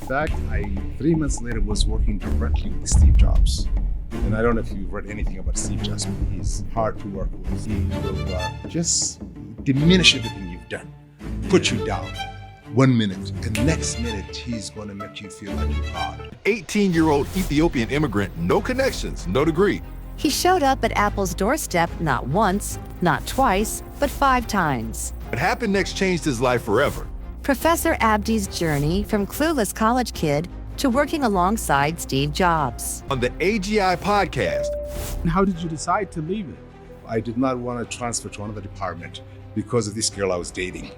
fact, I 3 months later was working directly with Steve Jobs. And I don't know if you've read anything about Steve Jobs, but he's hard to work with. He will just diminish everything you've done, put you down 1 minute, and the next minute he's going to make you feel like you're God. 18-year-old Ethiopian immigrant, no connections, no degree. He showed up at Apple's doorstep not once, not twice, but 5 times. What happened next changed his life forever. Professor Abdi's journey from clueless college kid to working alongside Steve Jobs. On the AGI Podcast. How did you decide to leave it? I did not want to transfer to another department because of this girl I was dating.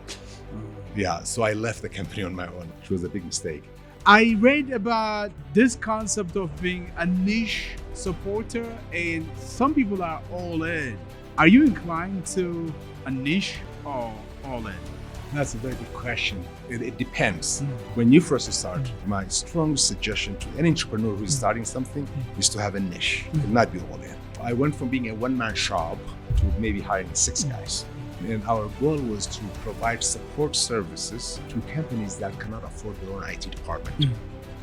Yeah, so I left the company on my own, which was a big mistake. I read about this concept of being a niche supporter, and some people are all in. Are you inclined to a niche or all in? That's a very good question. It depends. When you first start, my strong suggestion to any entrepreneur who is starting something is to have a niche and not be all in. I went from being a one-man shop to maybe hiring 6 guys. And our goal was to provide support services to companies that cannot afford their own IT department.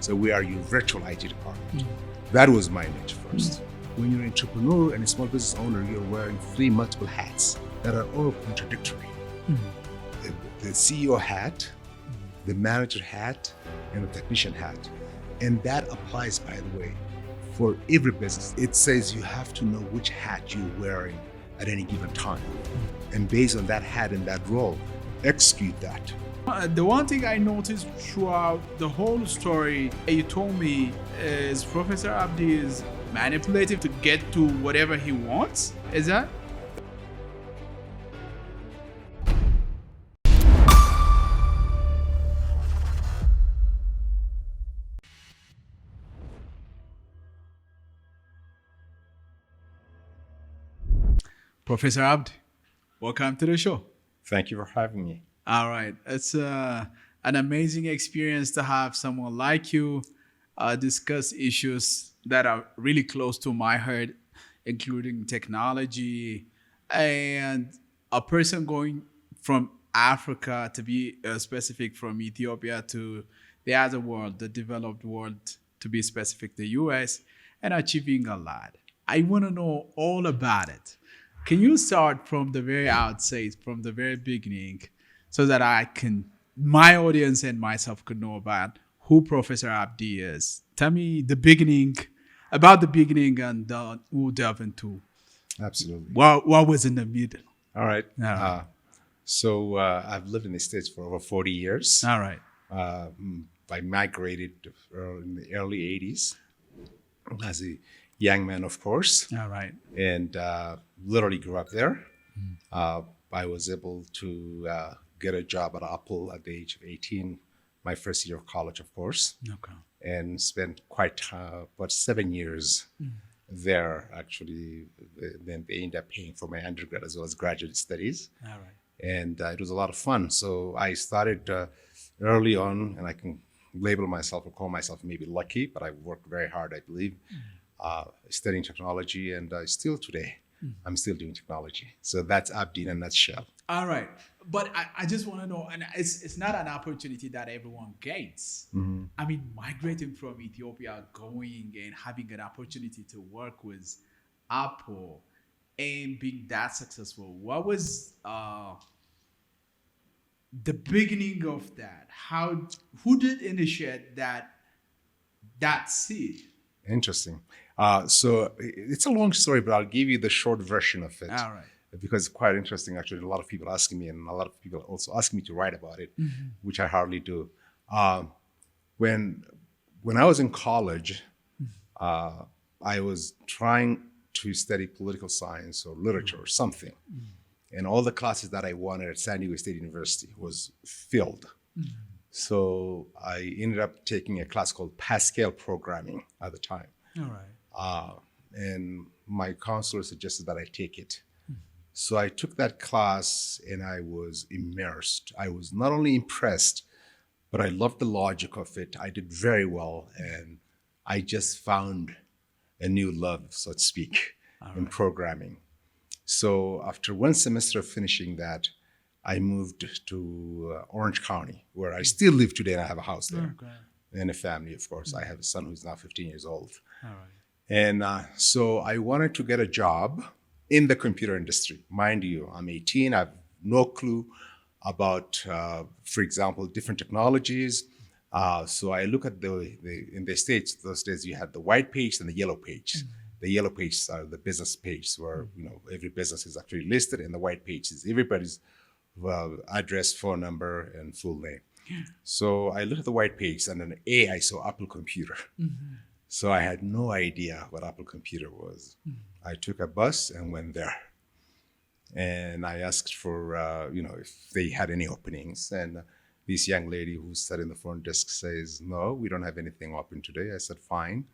So we are your virtual IT department. That was my niche first. When you're an entrepreneur and a small business owner, you're wearing 3 multiple hats that are all contradictory. The CEO hat, the manager hat, and the technician hat. And that applies, by the way, for every business. It says you have to know which hat you're wearing at any given time. And based on that hat and that role, execute that. The one thing I noticed throughout the whole story you told me is Professor Abdi is manipulative to get to whatever he wants. Is that? Professor Abdi, welcome to the show. Thank you for having me. All right. It's an amazing experience to have someone like you discuss issues that are really close to my heart, including technology, and a person going from Africa to be specific, from Ethiopia to the other world, the developed world, to be specific, the US, and achieving a lot. I want to know all about it. Can you start from the very outset, from the very beginning, so that my audience and myself could know about who Professor Abdi is? Tell me about the beginning, and we'll delve into Absolutely. what was in the middle. All right. So I've lived in the States for over 40 years. All right. I migrated in the early 80s as a young man, of course. All right. And literally grew up there. I was able to get a job at Apple at the age of 18, my first year of college, of course. Okay. And spent about 7 years there, actually. Then they ended up paying for my undergrad as well as graduate studies. All right. And it was a lot of fun. So I started early on, and I can label myself or call myself maybe lucky, but I worked very hard, I believe, studying technology, and still today, I'm still doing technology. So that's Abdi in a nutshell. All right. But I just want to know, and it's not an opportunity that everyone gets. I mean, migrating from Ethiopia, going and having an opportunity to work with Apple and being that successful. What was the beginning of that? Who did initiate that seed? Interesting. So it's a long story, but I'll give you the short version of it. All right. Because it's quite interesting, actually. A lot of people asking me, and a lot of people also ask me to write about it, which I hardly do. When I was in college, I was trying to study political science or literature or something. And all the classes that I wanted at San Diego State University was filled. So I ended up taking a class called Pascal programming at the time. All right. And my counselor suggested that I take it. So I took that class and I was immersed. I was not only impressed, but I loved the logic of it. I did very well. And I just found a new love, so to speak, in programming. So after 1 semester of finishing that, I moved to Orange County, where I still live today, and I have a house there. Okay. and a family, of course. I have a son who's now 15 years old. All right. And so I wanted to get a job in the computer industry. Mind you, I'm 18. I have no clue about, for example, different technologies. So I look at in the States, those days you had the white page and the yellow page. The yellow pages are the business pages where, every business is actually listed, and the white page is everybody's address, phone number, and full name. So I looked at the white page, and then I saw Apple Computer. So I had no idea what Apple Computer was. I took a bus and went there. And I asked for, if they had any openings. And this young lady who sat in the front desk says, no, we don't have anything open today. I said, fine.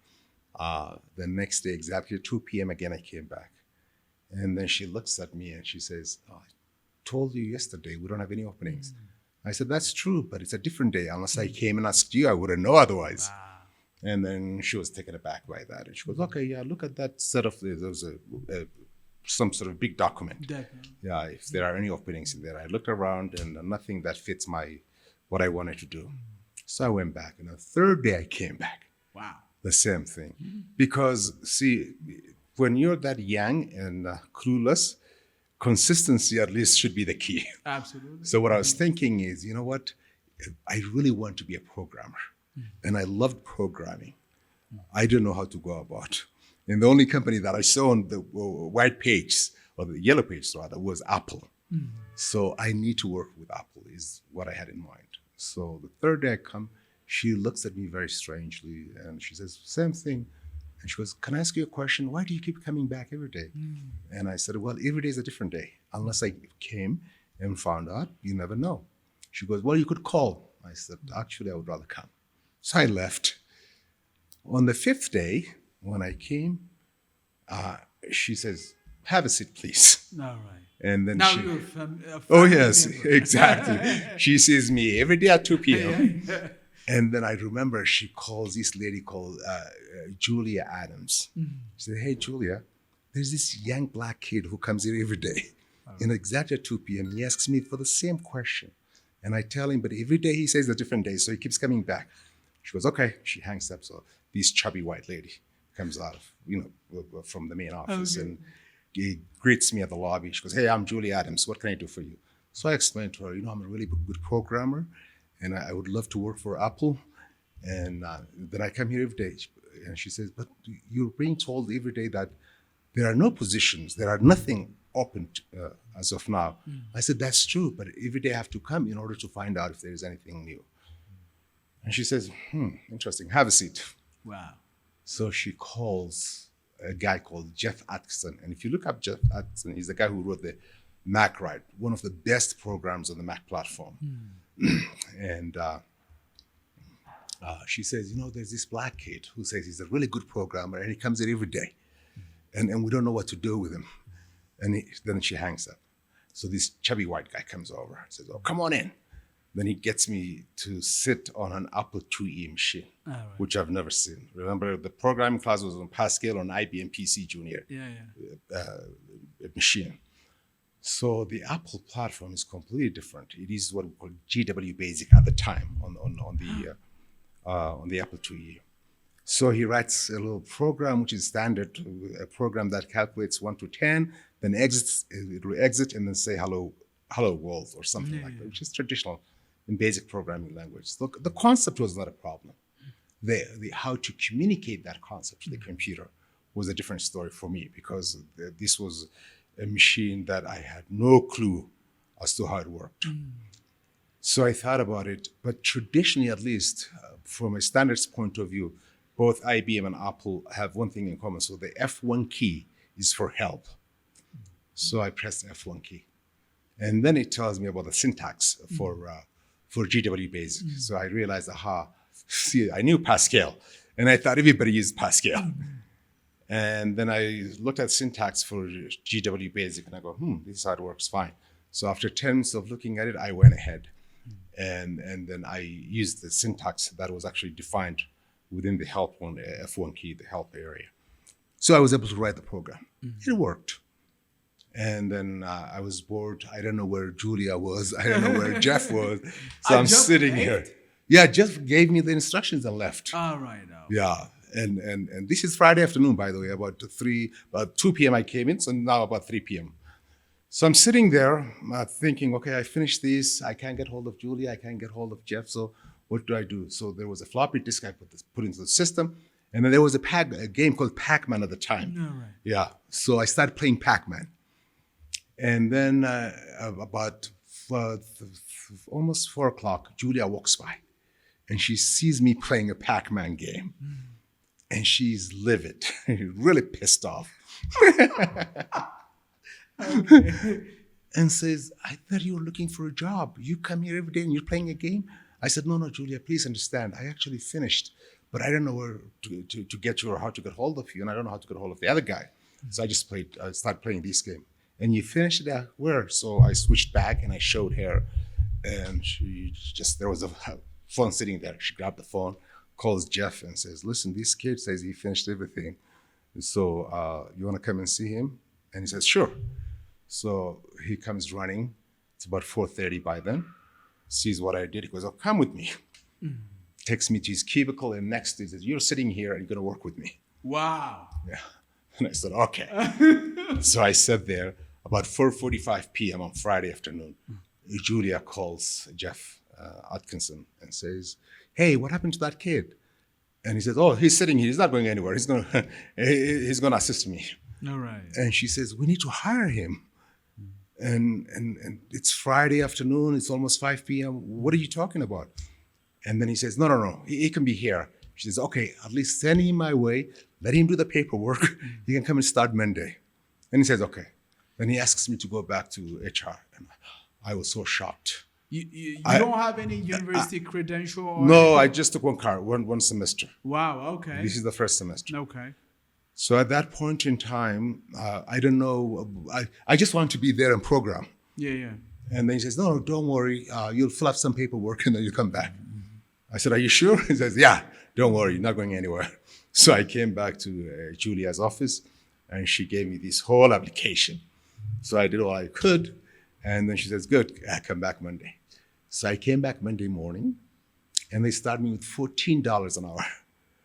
The next day, exactly 2 p.m. again, I came back. And then she looks at me and she says, I told you yesterday we don't have any openings. I said, that's true, but it's a different day. Unless I came and asked you, I wouldn't know otherwise. Wow. And then she was taken aback by that. And she goes, okay, yeah, look at that set of, there was some sort of big document. Definitely. Yeah, if there are any openings in there. I looked around and nothing that fits what I wanted to do. So I went back. And the third day I came back. Wow. The same thing. Because, see, when you're that young and clueless, consistency at least should be the key. Absolutely. So what I was thinking is, you know what? I really want to be a programmer. And I loved programming. I didn't know how to go about. And the only company that I saw on the white page, or the yellow page rather, was Apple. So I need to work with Apple is what I had in mind. So the third day I come, she looks at me very strangely and she says, same thing. And she goes, can I ask you a question? Why do you keep coming back every day? And I said, well, every day is a different day. Unless I came and found out, you never know. She goes, well, you could call. I said, actually, I would rather come. So I left. On the fifth day, when I came, she says, have a seat, please. All right. And then Now she, you're a family oh yes, member. exactly. She sees me every day at 2 p.m. And then I remember she calls this lady called Julia Adams. She said, hey, Julia, there's this young black kid who comes here every day. And exactly at 2 p.m., he asks me for the same question. And I tell him, but every day he says a different day, so he keeps coming back. She goes, okay. She hangs up. So this chubby white lady comes out of, from the main office and he greets me at the lobby. She goes, hey, I'm Julia Adams. What can I do for you? So I explained to her, I'm a really good programmer and I would love to work for Apple. And then I come here every day. And she says, but you're being told every day that there are no positions, there are nothing open as of now. I said, that's true, but every day I have to come in order to find out if there is anything new. And she says, interesting, have a seat. Wow. So she calls a guy called Jeff Utterson. And if you look up Jeff Utterson, he's the guy who wrote the Mac Write, one of the best programs on the Mac platform. And she says, there's this black kid who says he's a really good programmer and he comes in every day. And we don't know what to do with him. And then she hangs up. So this chubby white guy comes over and says, oh, come on in. Then he gets me to sit on an Apple IIe machine, which I've never seen. Remember, the programming class was on Pascal on IBM PC Junior machine. So the Apple platform is completely different. It is what we call GW Basic at the time on the Apple IIe. So he writes a little program, which is standard, a program that calculates 1 to 10, then it will exit and then say hello world or something like that, which is traditional in basic programming language. Look, the concept was not a problem. The how to communicate that concept to the computer was a different story for me because this was a machine that I had no clue as to how it worked. So I thought about it, but traditionally, at least from a standards point of view, both IBM and Apple have one thing in common. So the F1 key is for help. So I pressed the F1 key. And then it tells me about the syntax for GW Basic. So I realized, see, I knew Pascal, and I thought everybody used Pascal. And then I looked at syntax for GW Basic, and I go, this is how it works, fine. So after 10 minutes of looking at it, I went ahead, and then I used the syntax that was actually defined within the help one, F1 key, the help area. So I was able to write the program. It worked. And then I was bored. I don't know where Julia was. I don't know where Jeff was. So I'm sitting here. Yeah, Jeff gave me the instructions and left. All right. Yeah, and this is Friday afternoon, by the way, about 2 p.m. I came in, so now about 3 p.m. So I'm sitting there thinking, okay, I finished this. I can't get hold of Julia. I can't get hold of Jeff. So what do I do? So there was a floppy disk I put into the system. And then there was a game called Pac-Man at the time. All right. Yeah. So I started playing Pac-Man. And then about almost 4 o'clock, Julia walks by. And she sees me playing a Pac-Man game. And she's livid, really pissed off. And says, I thought you were looking for a job. You come here every day and you're playing a game? I said, no, Julia, please understand. I actually finished, but I don't know where to get you or how to get hold of you. And I don't know how to get hold of the other guy. So I just started playing this game. And you finished it? Where? So I switched back and I showed her. And there was a phone sitting there. She grabbed the phone, calls Jeff and says, listen, this kid says he finished everything. So you want to come and see him? And he says, sure. So he comes running. It's about 4:30 by then. Sees what I did. He goes, oh, come with me. Takes me to his cubicle and next he says, you're sitting here and you're going to work with me. Wow. Yeah. And I said, okay. So I sat there. About 4:45 p.m. on Friday afternoon, Julia calls Jeff Utterson and says, hey, what happened to that kid? And he says, oh, he's sitting here. He's not going anywhere. He's going to assist me. All right. And she says, we need to hire him. And it's Friday afternoon. It's almost 5 p.m. What are you talking about? And then he says, no. He can be here. She says, okay, at least send him my way. Let him do the paperwork. He can come and start Monday. And he says, okay. Then he asks me to go back to HR. And I was so shocked. You don't have any university credential? Or no, anything? I just took one semester. Wow, okay. This is the first semester. Okay. So at that point in time, I don't know. I just wanted to be there and program. Yeah. And then he says, no, don't worry. You'll fill out some paperwork and then you come back. I said, are you sure? He says, yeah, don't worry. You're not going anywhere. So I came back to Julia's office and she gave me this whole application. So I did all I could. And then she says, good, come back Monday. So I came back Monday morning and they started me with $14 an hour,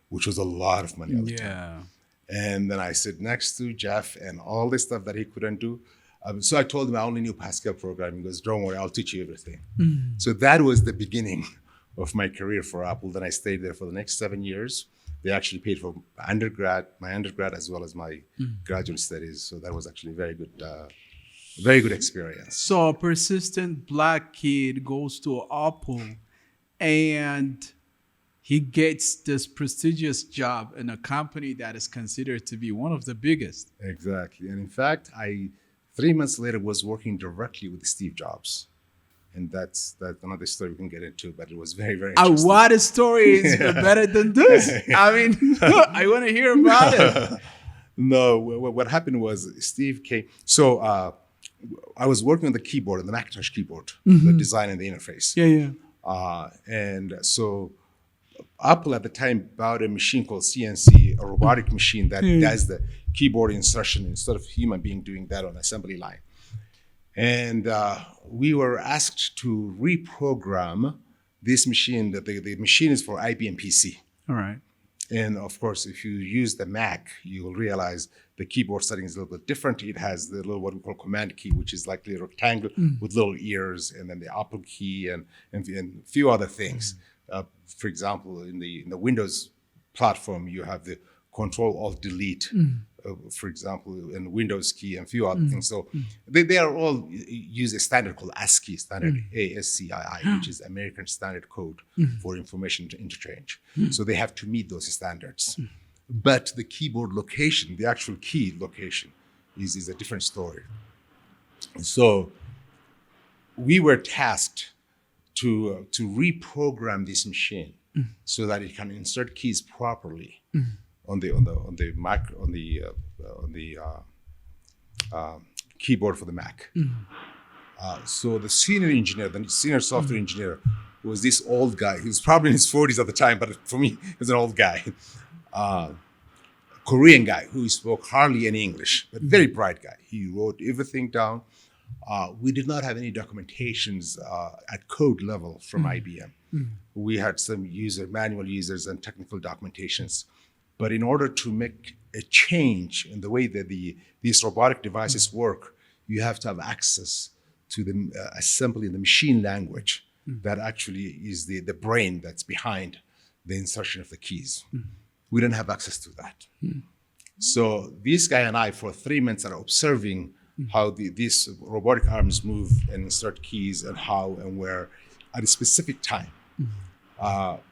which was a lot of money at the time. And then I sit next to Jeff and all this stuff that he couldn't do. So I told him I only knew Pascal programming. He goes, don't worry, I'll teach you everything. So that was the beginning of my career for Apple. Then I stayed there for the next 7 years. They actually paid for my undergrad as well as my graduate studies. So that was actually very good experience. So a persistent black kid goes to Apple and he gets this prestigious job in a company that is considered to be one of the biggest. Exactly. And in fact, 3 months later was working directly with Steve Jobs. And that's another story we can get into, but it was very, very interesting. What story is better than this? I mean, I want to hear about it. No, what happened was Steve came. So I was working on the keyboard, on the Macintosh keyboard, the design and the interface. Yeah. And so Apple at the time bought a machine called CNC, a robotic machine that does the keyboard insertion instead of human being doing that on assembly line. And we were asked to reprogram this machine. That the machine is for IBM PC. All right. And of course, if you use the Mac, you will realize the keyboard setting is a little bit different. It has the little what we call command key, which is like a rectangle with little ears, and then the Apple key and a few other things. For example, in the Windows platform, you have the Control-Alt-Delete, for example, in Windows key and a few other things. So they are all use a standard called ASCII, standard ASCII, which is American Standard Code for Information Interchange. So they have to meet those standards. But the keyboard location, the actual key location, is a different story. So we were tasked to reprogram this machine so that it can insert keys properly on the keyboard for the Mac. So the senior engineer, the senior software engineer, was this old guy. He was probably in his 40s at the time, but for me, he was an old guy. Korean guy who spoke hardly any English, but very bright guy. He wrote everything down. We did not have any documentations at code level from IBM. We had some manual users and technical documentations. But in order to make a change in the way that these robotic devices work, you have to have access to the assembly in the machine language that actually is the brain that's behind the insertion of the keys. We didn't have access to that. So this guy and I, for 3 months, are observing how these robotic arms move and insert keys and how and where at a specific time.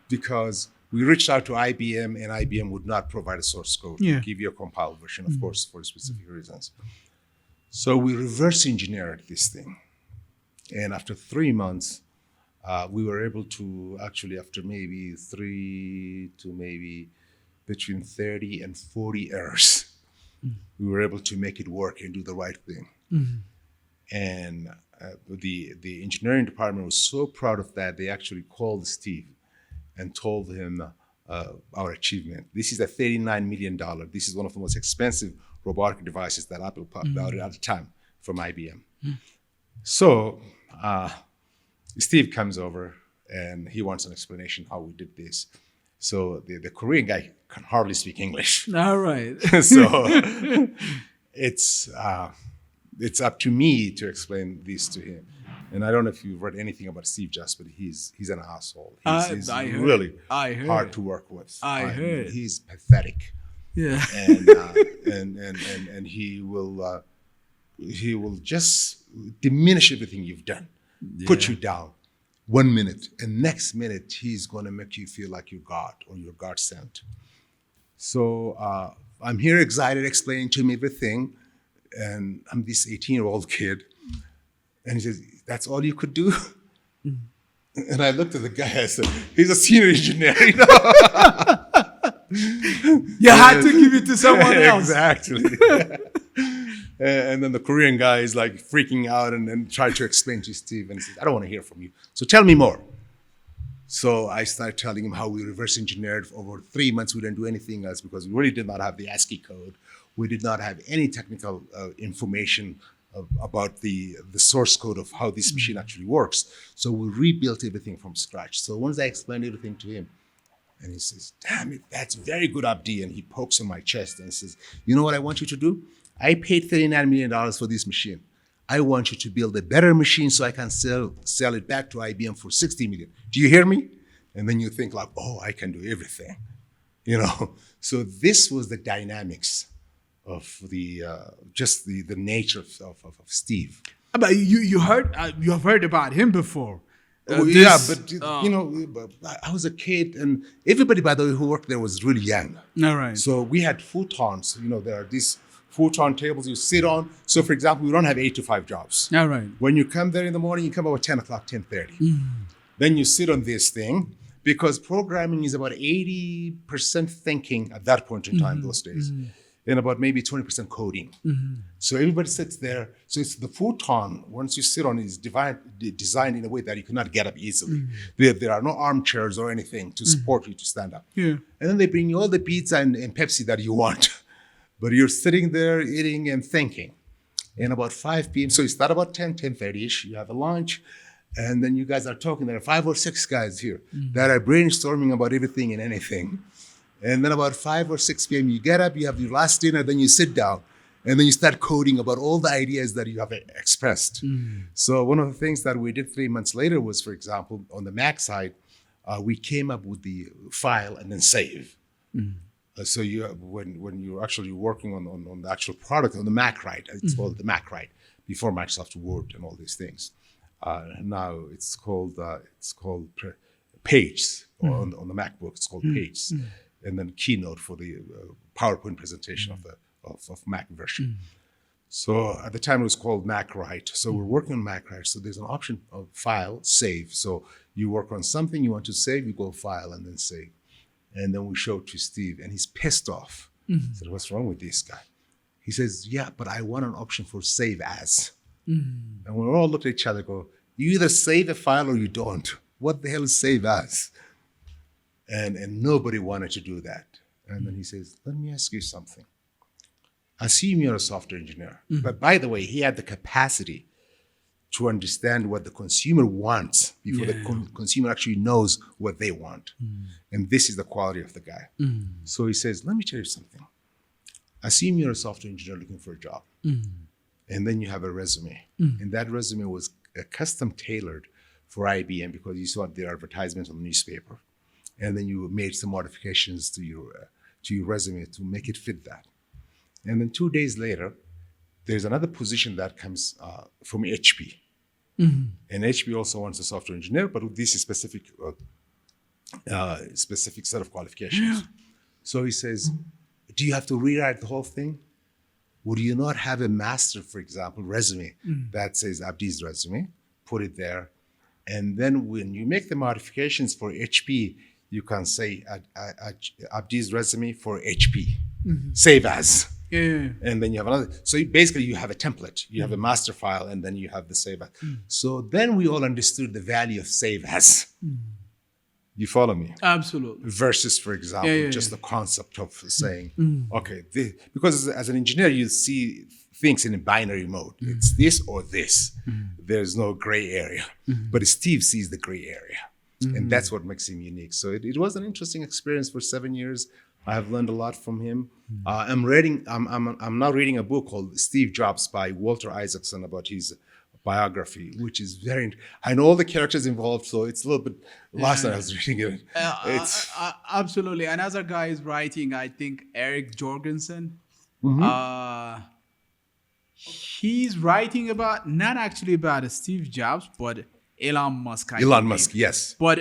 Because we reached out to IBM, and IBM would not provide a source code. Yeah. Give you a compiled version, of course, for specific reasons. So we reverse engineered this thing. And after 3 months, we were able to actually, after maybe 3 to maybe between 30 and 40 errors, we were able to make it work and do the right thing. And the engineering department was so proud of that, they actually called Steve and told him our achievement. This is a $39 million. This is one of the most expensive robotic devices that Apple put out at the time from IBM. So Steve comes over and he wants an explanation how we did this. So the Korean guy can hardly speak English. All right. So it's up to me to explain this to him. And I don't know if you've read anything about Steve Jobs, but he's an asshole. He's really hard to work with. I heard. He's pathetic. Yeah. And he will just diminish everything you've done, put you down 1 minute, and next minute he's going to make you feel like you're God or you're God sent. So I'm here excited, explaining to him everything, and I'm this 18-year-old kid, and he says, "That's all you could do?" And I looked at the guy. I said, "He's a senior engineer, you know." You had to give it to someone else. Exactly. And then the Korean guy is like freaking out and tried to explain to Steve, and he says, "I don't want to hear from you. So tell me more." So I started telling him how we reverse engineered for over 3 months. We didn't do anything else because we really did not have the ASCII code. We did not have any technical information about the source code of how this machine actually works. So we rebuilt everything from scratch. So once I explained everything to him, and he says, "Damn it, that's very good, Abdi." And he pokes on my chest and says, "You know what I want you to do? I paid $39 million for this machine. I want you to build a better machine so I can sell it back to IBM for $60 million. Do you hear me?" And then you think like, "Oh, I can do everything." You know? So this was the dynamics of the nature of Steve. But you have heard about him before. You know, I was a kid, and everybody, by the way, who worked there was really young. All right. So we had futons. You know, there are these futon tables you sit on. So, for example, we don't have 8 to 5 jobs. All right. When you come there in the morning, you come about 10 o'clock, 10:30. Then you sit on this thing, because programming is about 80% thinking at that point in time, those days, and about maybe 20% coding. So everybody sits there. So it's the futon, once you sit on it, is designed in a way that you cannot get up easily. There are no armchairs or anything to support you to stand up. Yeah. And then they bring you all the pizza and Pepsi that you want. But you're sitting there eating and thinking. And about 5 p.m., so you start about 10:30-ish, you have a lunch, and then you guys are talking. There are 5 or 6 guys here that are brainstorming about everything and anything. And then about 5 or 6 p.m., you get up, you have your last dinner, then you sit down, and then you start coding about all the ideas that you have expressed. So one of the things that we did 3 months later was, for example, on the Mac side, we came up with the file and then save. So when you're actually working on the actual product on the Mac, right? It's called the Mac, right? Before Microsoft Word and all these things. Now it's called Pages, or on the MacBook it's called Pages, and then Keynote for the PowerPoint presentation of Mac version. So at the time it was called Mac Write. So we're working on Mac Write. So there's an option of file, save. So you work on something you want to save, you go file and then save. And then we show it to Steve, and he's pissed off. He said, "What's wrong with this guy?" He says, "Yeah, but I want an option for save as." And we all looked at each other and go, "You either save a file or you don't. What the hell is save as?" And nobody wanted to do that. And then he says, "Let me ask you something. I assume you're a software engineer." But by the way, he had the capacity to understand what the consumer wants before the consumer actually knows what they want. And this is the quality of the guy. So he says, let me tell you something. Assume you're a software engineer looking for a job. And then you have a resume. And that resume was custom tailored for IBM because you saw their advertisement on the newspaper. And then you made some modifications to your resume to make it fit that. And then 2 days later, there's another position that comes from HP. And HP also wants a software engineer, but with this specific set of qualifications. So he says, do you have to rewrite the whole thing? Would you not have a master, for example, resume that says Abdi's resume, put it there, and then when you make the modifications for HP, you can say Abdi's resume for HP, save as. And then you have another. So basically you have a template, you have a master file, and then you have the save as. So then we all understood the value of save as. You follow me? Absolutely. Versus, for example, just the concept of saying, okay, because as an engineer, you see things in a binary mode. It's this or this. There's no gray area. But Steve sees the gray area. And that's what makes him unique. So it was an interesting experience for 7 years. I have learned a lot from him. I'm now reading a book called Steve Jobs by Walter Isaacson about his biography, which is I know all the characters involved, so it's a little bit lost when I was reading it. Absolutely. Another guy is writing, I think, Eric Jorgensen. He's writing about, not actually about Steve Jobs, but Elon Musk. Elon Musk, yes. But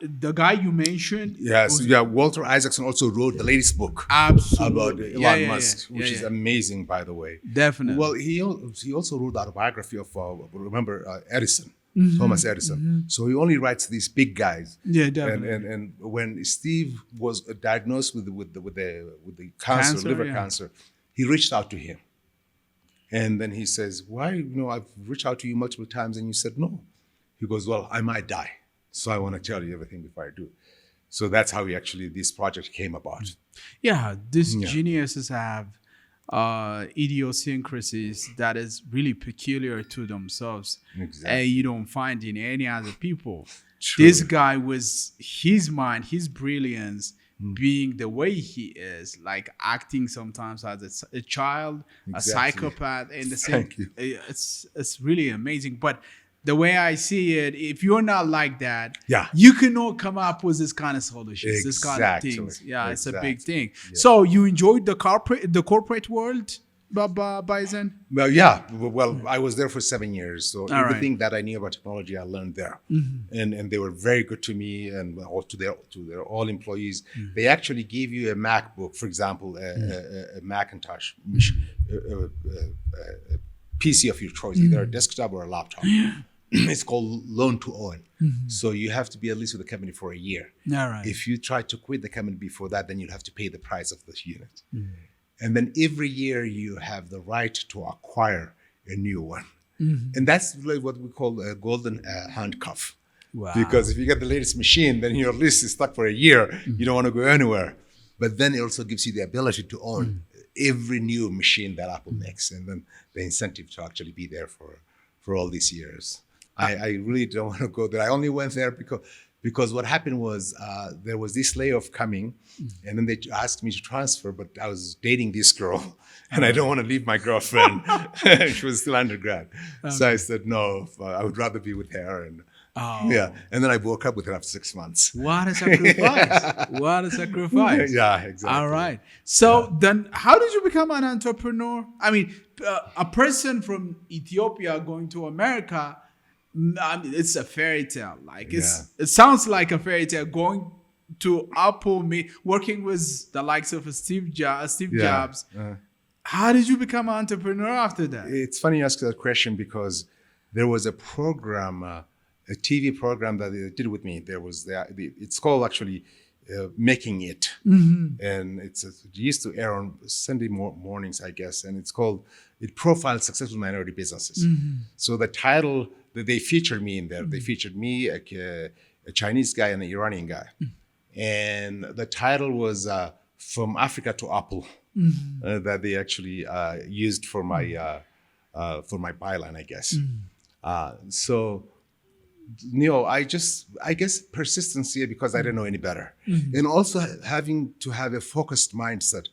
the guy you mentioned. Yes, Walter Isaacson also wrote the latest book about Elon Musk, which is amazing, by the way. Definitely. Well, he also wrote the autobiography of, Edison, Thomas Edison. So he only writes these big guys. Yeah, definitely. And when Steve was diagnosed with the cancer, liver cancer, he reached out to him. And then he says, why, I've reached out to you multiple times and you said no. He goes, well, I might die. So I want to tell you everything before I do. So that's how this project came about. Yeah, these geniuses have idiosyncrasies that is really peculiar to themselves. Exactly. And you don't find in any other people. True. This guy was his mind, his brilliance, being the way he is, like acting sometimes as a child, a psychopath, and the same. It's really amazing. But the way I see it, if you're not like that, you cannot come up with this kind of solutions, this kind of things. Yeah, it's a big thing. Yeah. So you enjoyed the corporate world, by then? Well, yeah. Well, I was there for 7 years, so everything that I knew about technology, I learned there, and they were very good to me and to their all employees. They actually gave you a MacBook, for example, a Macintosh, a PC of your choice, either a desktop or a laptop. It's called loan to own. So you have to be at least with the company for a year. If you try to quit the company before that, then you'll have to pay the price of this unit. And then every year you have the right to acquire a new one. And that's really what we call a golden handcuff. Wow. Because if you get the latest machine, then your list is stuck for a year. You don't want to go anywhere. But then it also gives you the ability to own every new machine that Apple makes, and then the incentive to actually be there for all these years. I really don't want to go there. I only went there because what happened was there was this layoff coming, and then they asked me to transfer, but I was dating this girl, and I don't want to leave my girlfriend. She was still undergrad. So I said, no, I would rather be with her. And and then I woke up with her after 6 months. What a sacrifice. What a sacrifice. Yeah, exactly. All right. So then how did you become an entrepreneur? I mean, a person from Ethiopia going to America, it's a fairy tale. Like it sounds like a fairy tale. Going to Apple, working with the likes of Steve Jobs. How did you become an entrepreneur after that? It's funny you ask that question because there was a program, a TV program that they did with me. There was it's called actually Making It, and it used to air on Sunday mornings, I guess. And it profiles successful minority businesses. So the title that they featured me in there, they featured me, a Chinese guy and an Iranian guy, and the title was From Africa to Apple, that they actually used for my byline, I guess. So, I guess persistency because I didn't know any better. And also having to have a focused mindset.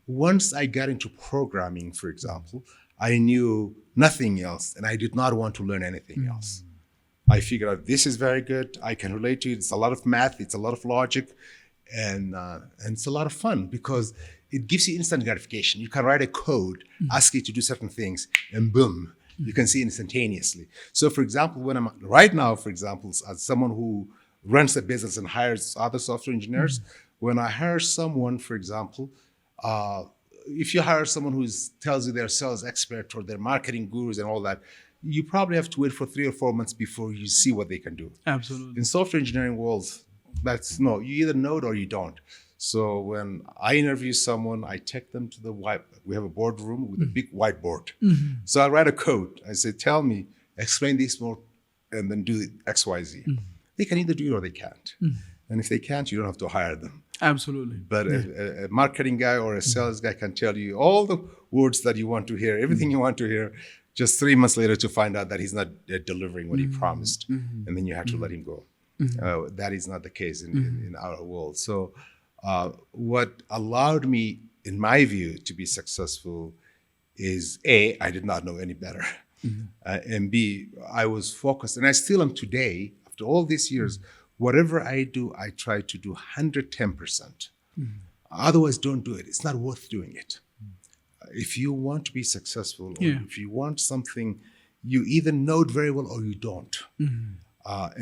Once I got into programming, for example, I knew nothing else and I did not want to learn anything else. I figured out this is very good. I can relate to it. It's a lot of math. It's a lot of logic. And it's a lot of fun because it gives you instant gratification. You can write a code, ask it to do certain things, and boom, you can see instantaneously. So, for example, when I'm right now, for example, as someone who runs a business and hires other software engineers, when I hire someone, for example, if you hire someone who tells you they're sales expert or they're marketing gurus and all that, you probably have to wait for 3 or 4 months before you see what they can do. Absolutely. In software engineering world, you either know it or you don't. So when I interview someone, I take them to we have a boardroom with a big whiteboard. So I write a code. I say, tell me, explain this more, and then do X, Y, Z. They can either do it or they can't. And if they can't, you don't have to hire them. Absolutely. But a marketing guy or a sales guy can tell you all the words that you want to hear, everything you want to hear, just 3 months later to find out that he's not delivering what he promised. And then you have to let him go. That is not the case in our world. So what allowed me, in my view, to be successful is A, I did not know any better. And B, I was focused. And I still am today, after all these years, whatever I do, I try to do 110%. Otherwise, don't do it. It's not worth doing it. If you want to be successful, or if you want something, you either know it very well or you don't.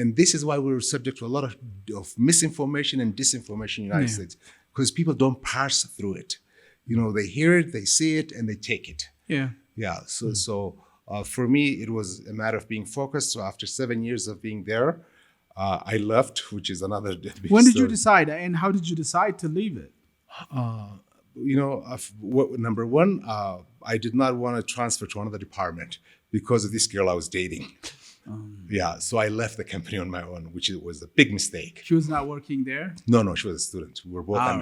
And this is why we're subject to a lot of misinformation and disinformation in the United States, because people don't parse through it. They hear it, they see it, and they take it. So for me, it was a matter of being focused. So after 7 years of being there, I left, which is another big When did story. you decide, and how did you decide to leave it? Number one, I did not want to transfer to another department because of this girl I was dating. So I left the company on my own, which was a big mistake. She was not working there? No, she was a student. We were both I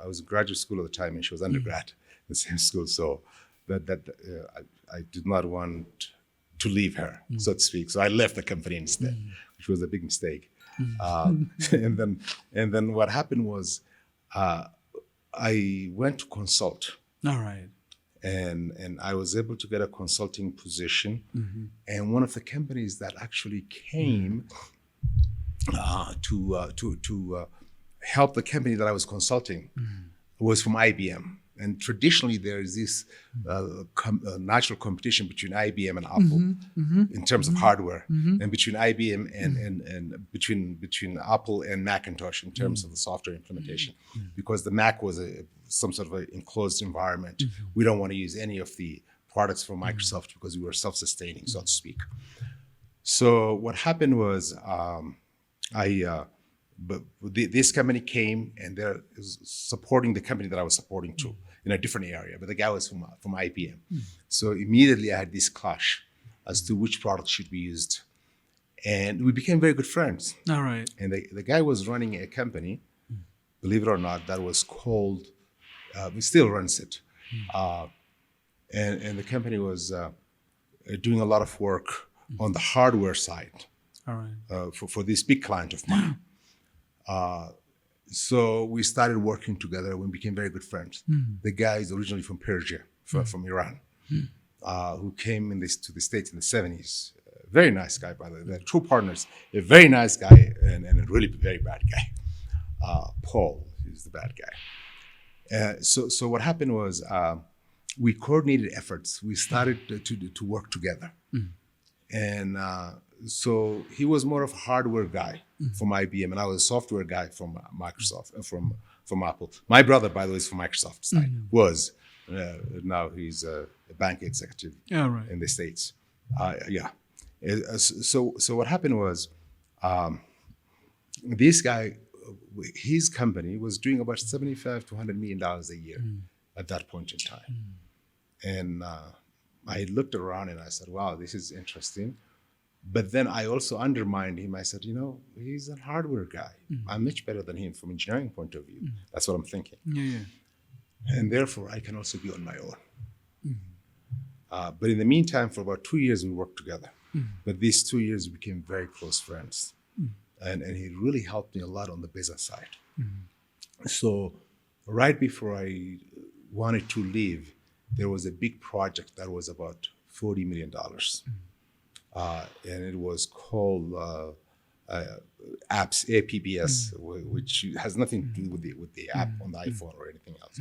was in graduate school at the time, and she was undergrad in the same school. So I did not want to leave her, so to speak. So I left the company instead, which was a big mistake. And then what happened was I went to consult. All right. And I was able to get a consulting position. And one of the companies that actually came to help the company that I was consulting was from IBM. And traditionally, there is this natural competition between IBM and Apple in terms of hardware, and between IBM and between Apple and Macintosh in terms of the software implementation, because the Mac was some sort of an enclosed environment. We don't want to use any of the products from Microsoft because we were self-sustaining, so to speak. So what happened was this company came and they're supporting the company that I was supporting too in a different area, but the guy was from IBM. So immediately I had this clash as to which product should be used. And we became very good friends. All right. And the guy was running a company, believe it or not, that was called, he still runs it. And the company was doing a lot of work on the hardware side. All right. For this big client of mine. So we started working together. We became very good friends. The guy is originally from Persia, from Iran, who came to the States in the 70s. Very nice guy, by the way. They're true partners. A very nice guy and a really very bad guy. Paul is the bad guy. So what happened was we coordinated efforts. We started to work together. And so he was more of a hardware guy from IBM, and I was a software guy from Microsoft, from Apple. My brother, by the way, is from Microsoft side. Now he's a bank executive in the States. So what happened was this guy, his company was doing about $75 to $100 million a year at that point in time. And I looked around and I said, wow, this is interesting. But then I also undermined him. I said, he's a hardware guy. I'm much better than him from engineering point of view. That's what I'm thinking. And therefore, I can also be on my own. But in the meantime, for about 2 years, we worked together. But these 2 years, we became very close friends. And he really helped me a lot on the business side. So right before I wanted to leave, there was a big project that was about $40 million. And it was called apps, APBS, which has nothing to do with the app on the iPhone or anything else.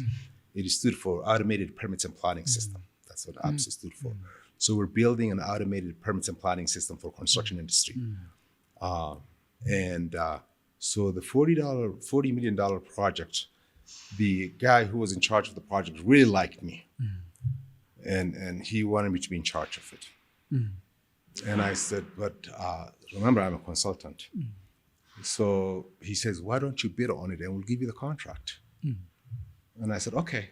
It stood for Automated Permits and Planning System. That's what apps stood for. So we're building an automated permits and planning system for construction industry. So the $40 million project, the guy who was in charge of the project really liked me. And he wanted me to be in charge of it. And I said, but remember, I'm a consultant. So he says, why don't you bid on it and we'll give you the contract? And I said, okay.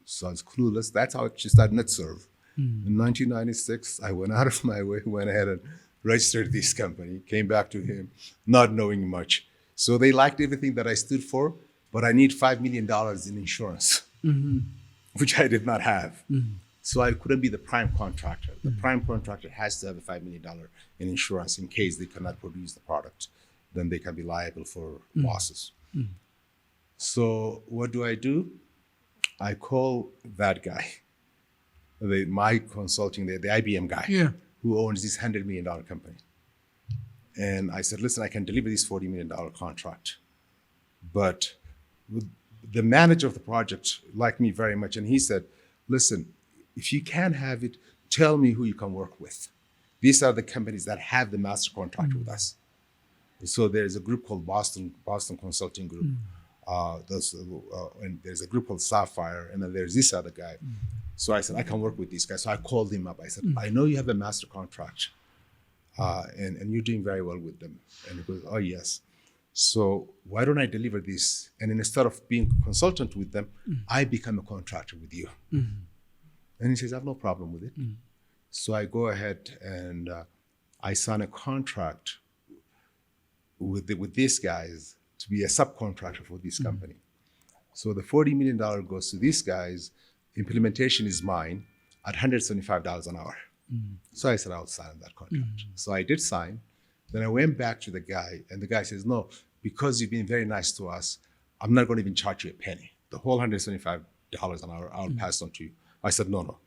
So I was clueless. That's how she started NetServe. In 1996, I went out of my way, went ahead and registered this company, came back to him, not knowing much. So they liked everything that I stood for, but I need $5 million in insurance, which I did not have. So I couldn't be the prime contractor. The prime contractor has to have a $5 million in insurance in case they cannot produce the product. Then they can be liable for losses. So what do? I call that guy, my consulting, the IBM guy, who owns this $100 million company. And I said, listen, I can deliver this $40 million contract. But the manager of the project liked me very much. And he said, listen, if you can't have it, tell me who you can work with. These are the companies that have the master contract with us. So there's a group called Boston Consulting Group. And there's a group called Sapphire, and then there's this other guy. So I said, I can work with these guys. So I called him up. I said, I know you have a master contract, and you're doing very well with them. And he goes, oh, yes. So why don't I deliver this? And instead of being a consultant with them, I become a contractor with you. And he says, I have no problem with it. So I go ahead and I sign a contract with these guys to be a subcontractor for this company. So the $40 million goes to these guys. Implementation is mine at $175 an hour. So I said, I'll sign that contract. So I did sign. Then I went back to the guy, and the guy says, no, because you've been very nice to us, I'm not going to even charge you a penny. The whole $175 an hour, I'll pass on to you. I said, no,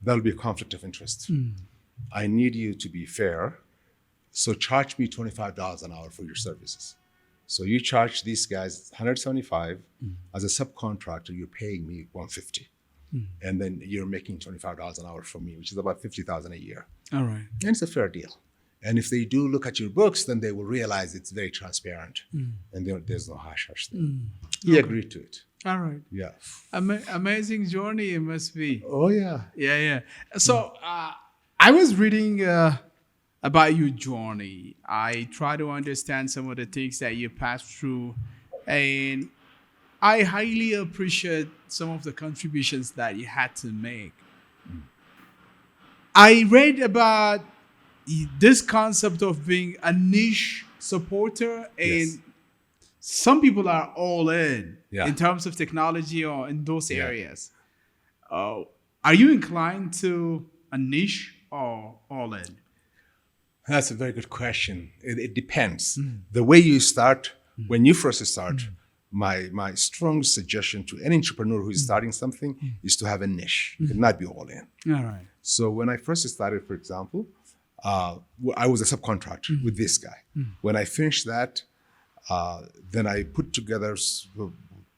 that'll be a conflict of interest. I need you to be fair. So charge me $25 an hour for your services. So you charge these guys $175. As a subcontractor, you're paying me $150. And then you're making $25 an hour from me, which is about $50,000 a year. All right. And it's a fair deal. And if they do look at your books, then they will realize it's very transparent. And there's no hush there. He agreed to it. All right. Yeah. Amazing journey it must be. Oh, yeah. Yeah. So I was reading about your journey. I try to understand some of the things that you passed through. And I highly appreciate some of the contributions that you had to make. I read about this concept of being a niche supporter, and some people are all in terms of technology or in those areas. Are you inclined to a niche or all in? That's a very good question. It depends. The way you start, when you first start, my strong suggestion to any entrepreneur who is starting something is to have a niche. It not be all in. All right. So when I first started, for example, I was a subcontractor with this guy. When I finished that, then I put together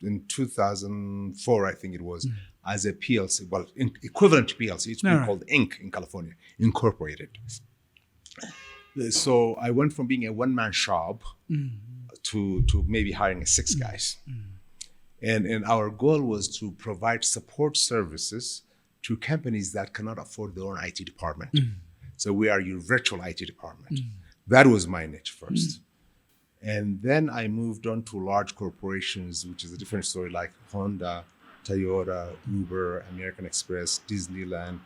in 2004, I think it was, as a PLC, well, equivalent to PLC. It's been called Inc. in California, incorporated. So I went from being a one-man shop to maybe hiring 6 guys. And our goal was to provide support services to companies that cannot afford their own IT department. So we are your virtual IT department. That was my niche first. And then I moved on to large corporations, which is a different story, like Honda, Toyota, Uber, American Express, Disneyland,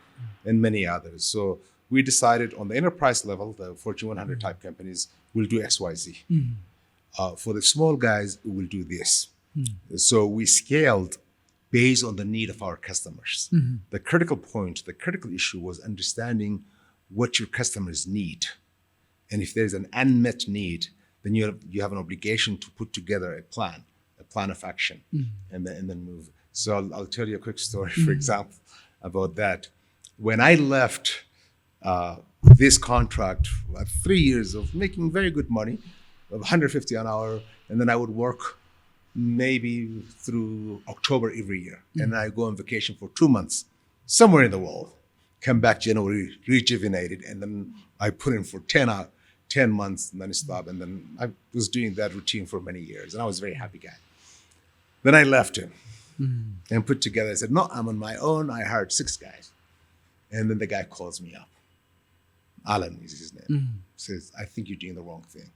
and many others. So we decided on the enterprise level, the Fortune 100 type companies will do XYZ. For the small guys, we'll do this. So we scaled based on the need of our customers. The critical point, the critical issue was understanding what your customers need. And if there's an unmet need, then you have an obligation to put together a plan of action, and then move. So I'll tell you a quick story, for example, about that. When I left this contract, 3 years of making very good money, of 150 an hour, and then I would work maybe through October every year. And I go on vacation for 2 months, somewhere in the world, come back January, rejuvenated, and then I put in for 10 months and then stop. And then I was doing that routine for many years, and I was a very happy guy. Then I left him and put together, I said, no, I'm on my own. I hired 6 guys. And then the guy calls me up. Alan is his name. Says, I think you're doing the wrong thing.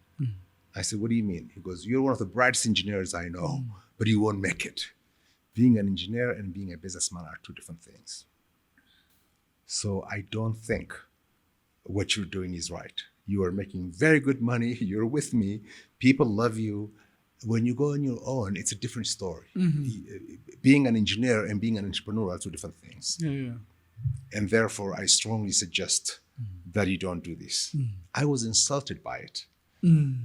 I said, what do you mean? He goes, you're one of the brightest engineers I know, but you won't make it. Being an engineer and being a businessman are 2 different things. So I don't think what you're doing is right. You are making very good money. You're with me. People love you. When you go on your own, it's a different story. Being an engineer and being an entrepreneur are 2 different things. And therefore, I strongly suggest that you don't do this. I was insulted by it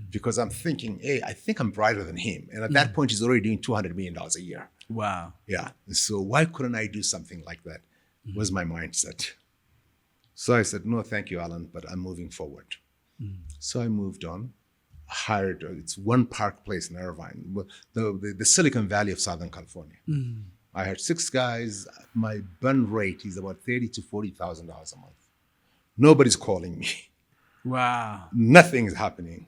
because I'm thinking, hey, I think I'm brighter than him. And at that point, he's already doing $200 million a year. Wow. Yeah. So why couldn't I do something like that? Was my mindset. So I said, no, thank you, Alan, but I'm moving forward. So I moved on, hired, it's One Park Place in Irvine, the Silicon Valley of Southern California. I had 6 guys. My burn rate is about $30,000 to $40,000 a month. Nobody's calling me. Wow. Nothing is happening.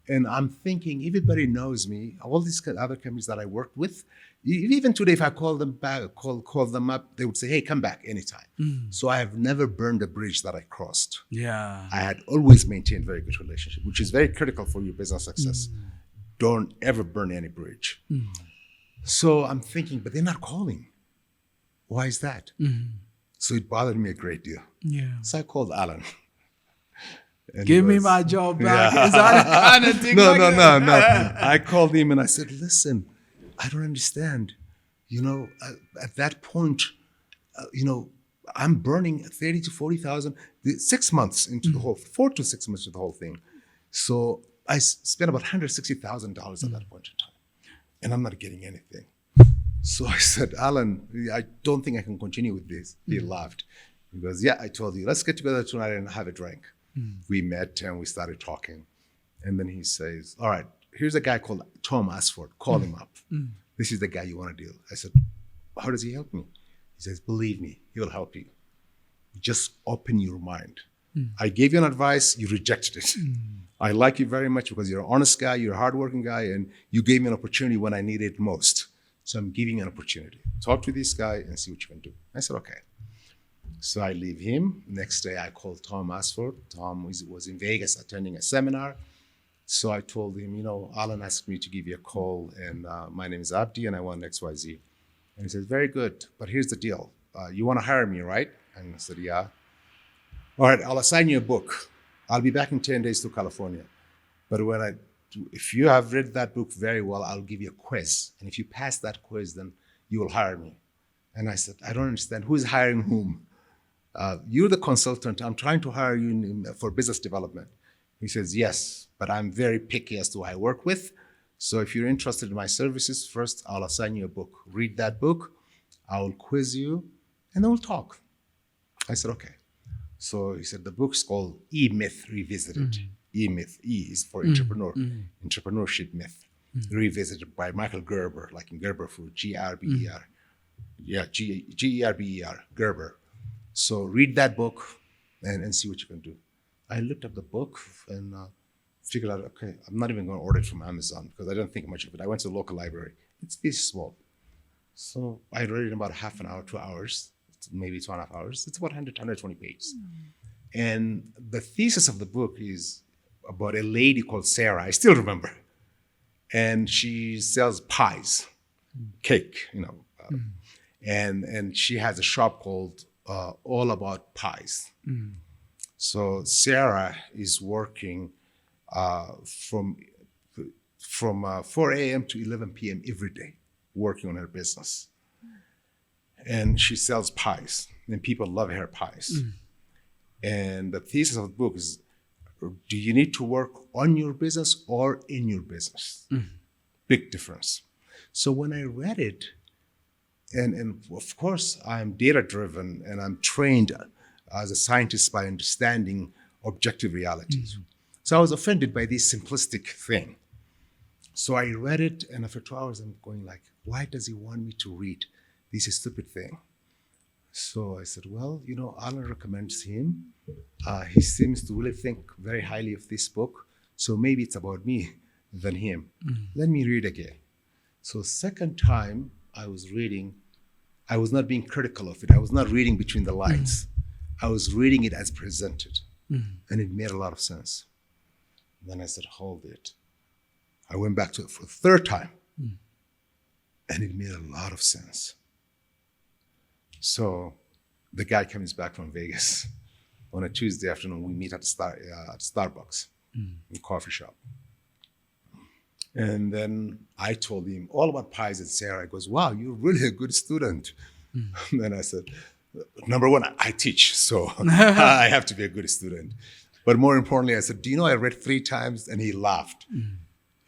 And I'm thinking, everybody knows me. All these other companies that I worked with, even today, if I call them back, call them up, they would say, hey, come back anytime. So I have never burned a bridge that I crossed. Yeah. I had always maintained very good relationship, which is very critical for your business success. Don't ever burn any bridge. So I'm thinking, but they're not calling. Why is that? So it bothered me a great deal. Yeah. So I called Alan. And Give he me was- my job back. Is that the kind of thing? No. I called him and I said, listen, I don't understand. At that point, I'm burning 30 to 40,000, 6 months into the whole, 4 to 6 months into the whole thing. So I spent about $160,000 at that point in time, and I'm not getting anything. So I said, Alan, I don't think I can continue with this. He laughed. He goes, yeah, I told you, let's get together tonight and have a drink. We met and we started talking. And then he says, all right, here's a guy called Tom Asford. Call him up. This is the guy you want to deal. I said, how does he help me? He says, believe me, he will help you. Just open your mind. I gave you an advice, you rejected it. I like you very much because you're an honest guy, you're a hardworking guy, and you gave me an opportunity when I needed it most. So I'm giving you an opportunity. Talk to this guy and see what you can do. I said, okay. So I leave him. Next day, I called Tom Asford. Tom was in Vegas attending a seminar. So I told him, Alan asked me to give you a call, and my name is Abdi, and I want XYZ. And he said, very good, but here's the deal. You want to hire me, right? And I said, yeah. All right, I'll assign you a book. I'll be back in 10 days to California. But if you have read that book very well, I'll give you a quiz. And if you pass that quiz, then you will hire me. And I said, I don't understand. Who is hiring whom? You're the consultant. I'm trying to hire you for business development. He says, yes, but I'm very picky as to who I work with. So if you're interested in my services, first, I'll assign you a book. Read that book. I will quiz you, and then we'll talk. I said, okay. So he said, the book's called E-Myth Revisited. E-Myth, E is for entrepreneur, entrepreneurship myth, revisited by Michael Gerber, like in Gerber Food, G-R-B-E-R. Yeah, G-E-R-B-E-R, Gerber. So read that book and see what you can do. I looked up the book and figured out, okay, I'm not even going to order it from Amazon because I don't think much of it. I went to the local library. It's this small. So I read it in about half an hour, 2 hours, maybe 2.5 hours. It's about 120 pages. And the thesis of the book is about a lady called Sarah. I still remember. And she sells pies, cake, and she has a shop called All About Pies. So Sarah is working from 4 a.m. to 11 p.m. every day, working on her business. and she sells pies, and people love her pies. And the thesis of the book is, do you need to work on your business or in your business? Big difference. So when I read it, and of course I'm data driven and I'm trained as a scientist by understanding objective realities. So I was offended by this simplistic thing. So I read it, and after 2 hours I'm going like, why does he want me to read this stupid thing? So I said, well, Alan recommends him. He seems to really think very highly of this book. So maybe it's about me than him. Let me read again. So second time I was reading, I was not being critical of it. I was not reading between the lines. I was reading it as presented. And it made a lot of sense. Then I said, hold it. I went back to it for the third time. And it made a lot of sense. So the guy comes back from Vegas on a Tuesday afternoon. We meet at Starbucks, in coffee shop. And then I told him all about pies, and Sarah goes, wow, you're really a good student. And then I said, number one, I teach, so I have to be a good student. But more importantly, I said, do you know I read 3 times? And he laughed.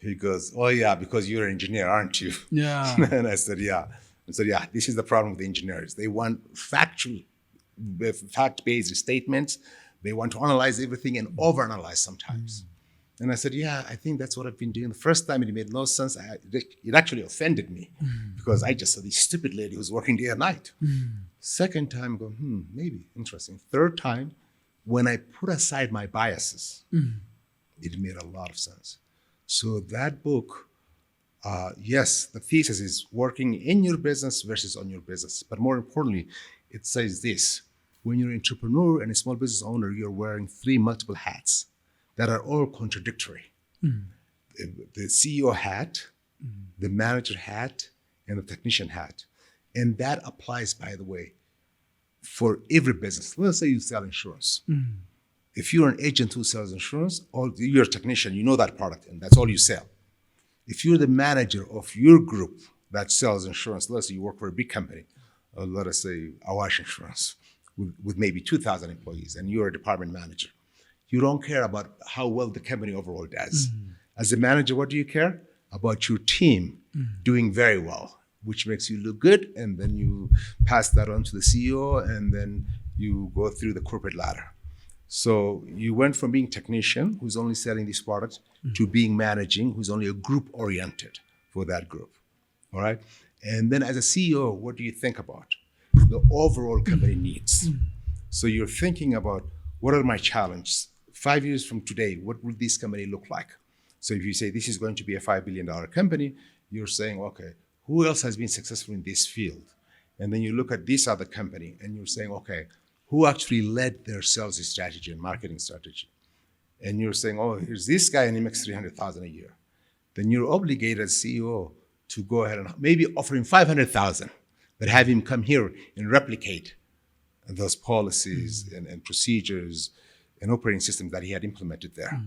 He goes, oh yeah, because you're an engineer, aren't you? Yeah. And I said, yeah. I said, yeah, this is the problem with engineers. They want fact-based statements. They want to analyze everything and overanalyze sometimes. And I said, yeah, I think that's what I've been doing. The first time it made no sense. It actually offended me because I just saw this stupid lady who's working day and night. Second time, I go, maybe, interesting. Third time, when I put aside my biases, it made a lot of sense. So that book, yes, the thesis is working in your business versus on your business. But more importantly, it says this: when you're an entrepreneur and a small business owner, you're wearing 3 multiple hats that are all contradictory. The CEO hat, the manager hat, and the technician hat. And that applies, by the way, for every business. Let's say you sell insurance. If you're an agent who sells insurance, or you're a technician, you know that product, and that's all you sell. If you're the manager of your group that sells insurance, let's say you work for a big company, let us say Awash Insurance, with maybe 2,000 employees, and you're a department manager. You don't care about how well the company overall does. As a manager, what do you care? About your team doing very well, which makes you look good, and then you pass that on to the CEO, and then you go through the corporate ladder. So you went from being technician, who's only selling these products, to being managing, who's only a group oriented for that group, all right? And then as a CEO, what do you think about? The overall company needs. So you're thinking about, what are my challenges? 5 years from today, what will this company look like? So if you say this is going to be a $5 billion company, you're saying, okay, who else has been successful in this field? And then you look at this other company and you're saying, okay, who actually led their sales strategy and marketing strategy? And you're saying, oh, here's this guy and he makes $300,000 a year. Then you're obligated as CEO to go ahead and maybe offer him $500,000, but have him come here and replicate those policies and procedures and operating systems that he had implemented there.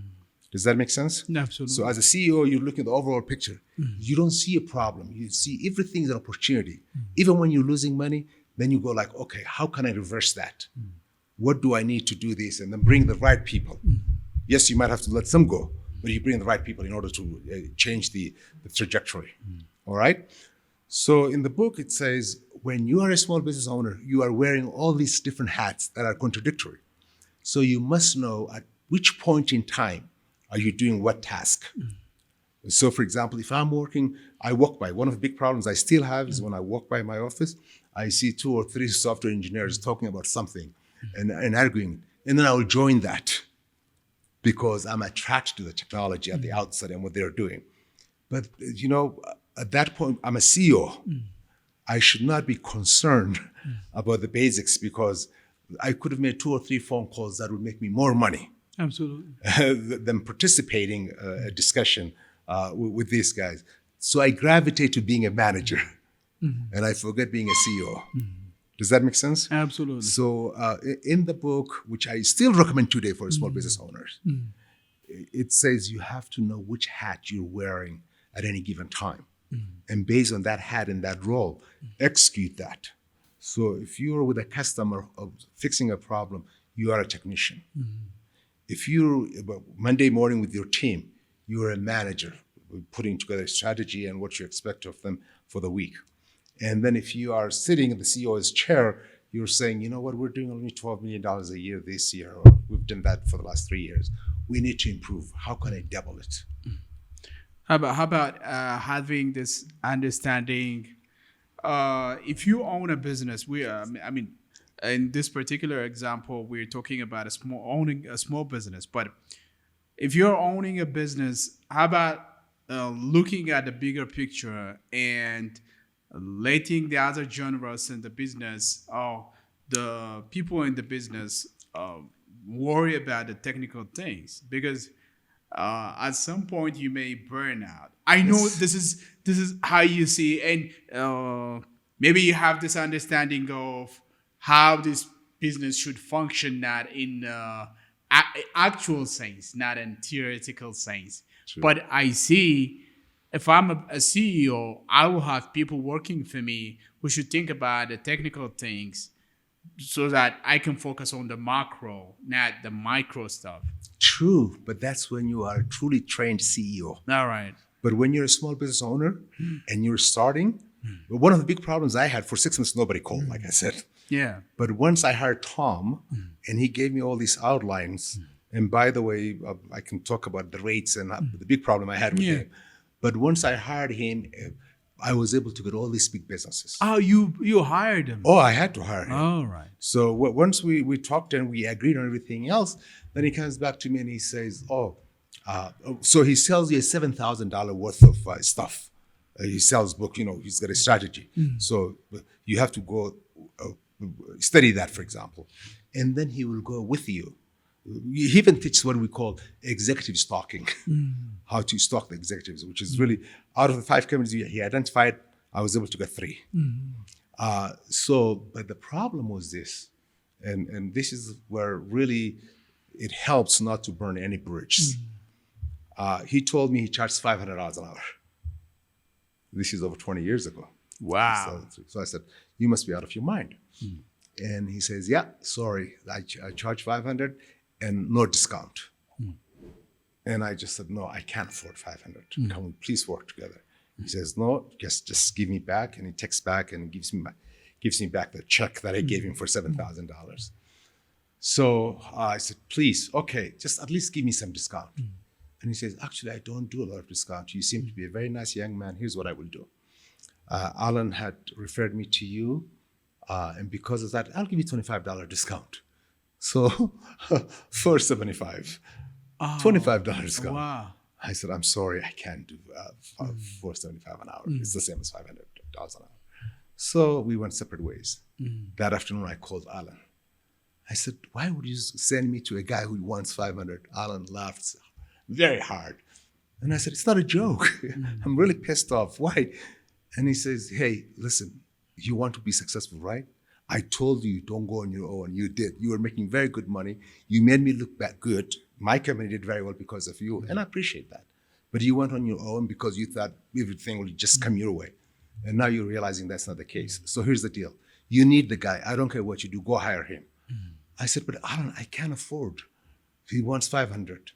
Does that make sense? Absolutely. So as a CEO, you're looking at the overall picture. You don't see a problem. You see everything's an opportunity. Even when you're losing money, then you go like, okay, how can I reverse that? What do I need to do this? And then bring the right people. Yes, you might have to let some go, but you bring the right people in order to change the trajectory. All right? So in the book, it says, when you are a small business owner, you are wearing all these different hats that are contradictory. So you must know at which point in time are you doing what task. So for example, if I'm working, I walk by, one of the big problems I still have is when I walk by my office, I see 2 or 3 software engineers talking about something and arguing, and then I will join that because I'm attracted to the technology at the outset and what they're doing. But at that point, I'm a CEO. I should not be concerned about the basics because I could have made 2 or 3 phone calls that would make me more money. Absolutely. Than participating a discussion with these guys. So I gravitate to being a manager and I forget being a CEO. Does that make sense? Absolutely. So in the book, which I still recommend today for small business owners, it says you have to know which hat you're wearing at any given time. And based on that hat and that role, execute that. So if you're with a customer fixing a problem, you are a technician. If you're Monday morning with your team, you're a manager putting together a strategy and what you expect of them for the week. And then if you are sitting in the CEO's chair, you're saying, you know what, we're doing only $12 million a year this year, or we've done that for the last 3 years. We need to improve. How can I double it? How about having this understanding? If you own a business, in this particular example, we're talking about owning a small business. But if you're owning a business, how about looking at the bigger picture and letting the other genres in the business, the people in the business, worry about the technical things? Because at some point you may burn out. I know this is how you see, and maybe you have this understanding of how this business should function, not in actual sense, not in theoretical sense. True. But I see, if I'm a CEO, I will have people working for me who should think about the technical things so that I can focus on the macro, not the micro stuff. True, but that's when you are a truly trained CEO. All right. But when you're a small business owner and you're starting, one of the big problems I had for 6 months, nobody called, like I said. Yeah. But once I hired Tom and he gave me all these outlines, and by the way, I can talk about the rates and the big problem I had with him. But once I hired him, I was able to get all these big businesses. Oh, you hired him. Oh, I had to hire him. All right. So once we talked and we agreed on everything else, then he comes back to me and he says, so he sells you $7,000 worth of stuff. He sells book, he's got a strategy. So you have to go study that, for example. And then he will go with you. He even teaches what we call executive stalking, how to stalk the executives, which is really, out of the 5 companies he identified, I was able to get 3. But the problem was this, and this is where really it helps not to burn any bridges. He told me he charged $500 an hour. This is over 20 years ago. Wow. So I said, you must be out of your mind. And he says, yeah, sorry, I charge 500 and no discount. And I just said, no, I can't afford 500. Can we please work together? He says, no, just give me back. And he texts back and gives me back the check that I gave him for $7,000. So I said, please, okay, just at least give me some discount. And he says, actually, I don't do a lot of discount. You seem to be a very nice young man. Here's what I will do. Alan had referred me to you. And because of that, I'll give you $25 discount. So $475, $25 discount. Wow. I said, I'm sorry, I can't do $475 an hour. It's the same as $500 an hour. So we went separate ways. That afternoon, I called Alan. I said, why would you send me to a guy who wants 500? Alan laughed very hard. And I said, it's not a joke. I'm really pissed off. Why? And he says, hey, listen, you want to be successful, right? I told you don't go on your own. You did. You were making very good money. You made me look back good. My company did very well because of you, and I appreciate that. But you went on your own because you thought everything would just come your way. And now you're realizing that's not the case. So here's the deal. You need the guy. I don't care what you do. Go hire him. I said, but Alan, I can't afford. He wants 500.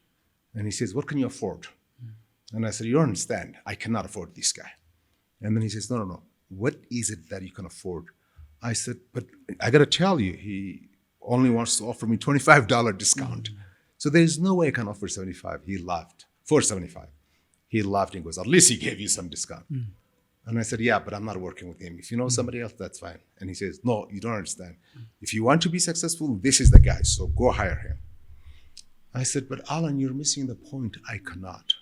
And he says, what can you afford? And I said, you don't understand. I cannot afford this guy. And then he says, no. What is it that you can afford? I said, but I got to tell you, he only wants to offer me $25 discount. So there's no way I can offer 75. He laughed. $475. He laughed and goes, at least he gave you some discount. And I said, yeah, but I'm not working with him. If you know somebody else, that's fine. And he says, no, you don't understand. If you want to be successful, this is the guy. So go hire him. I said, but Alan, you're missing the point. I cannot.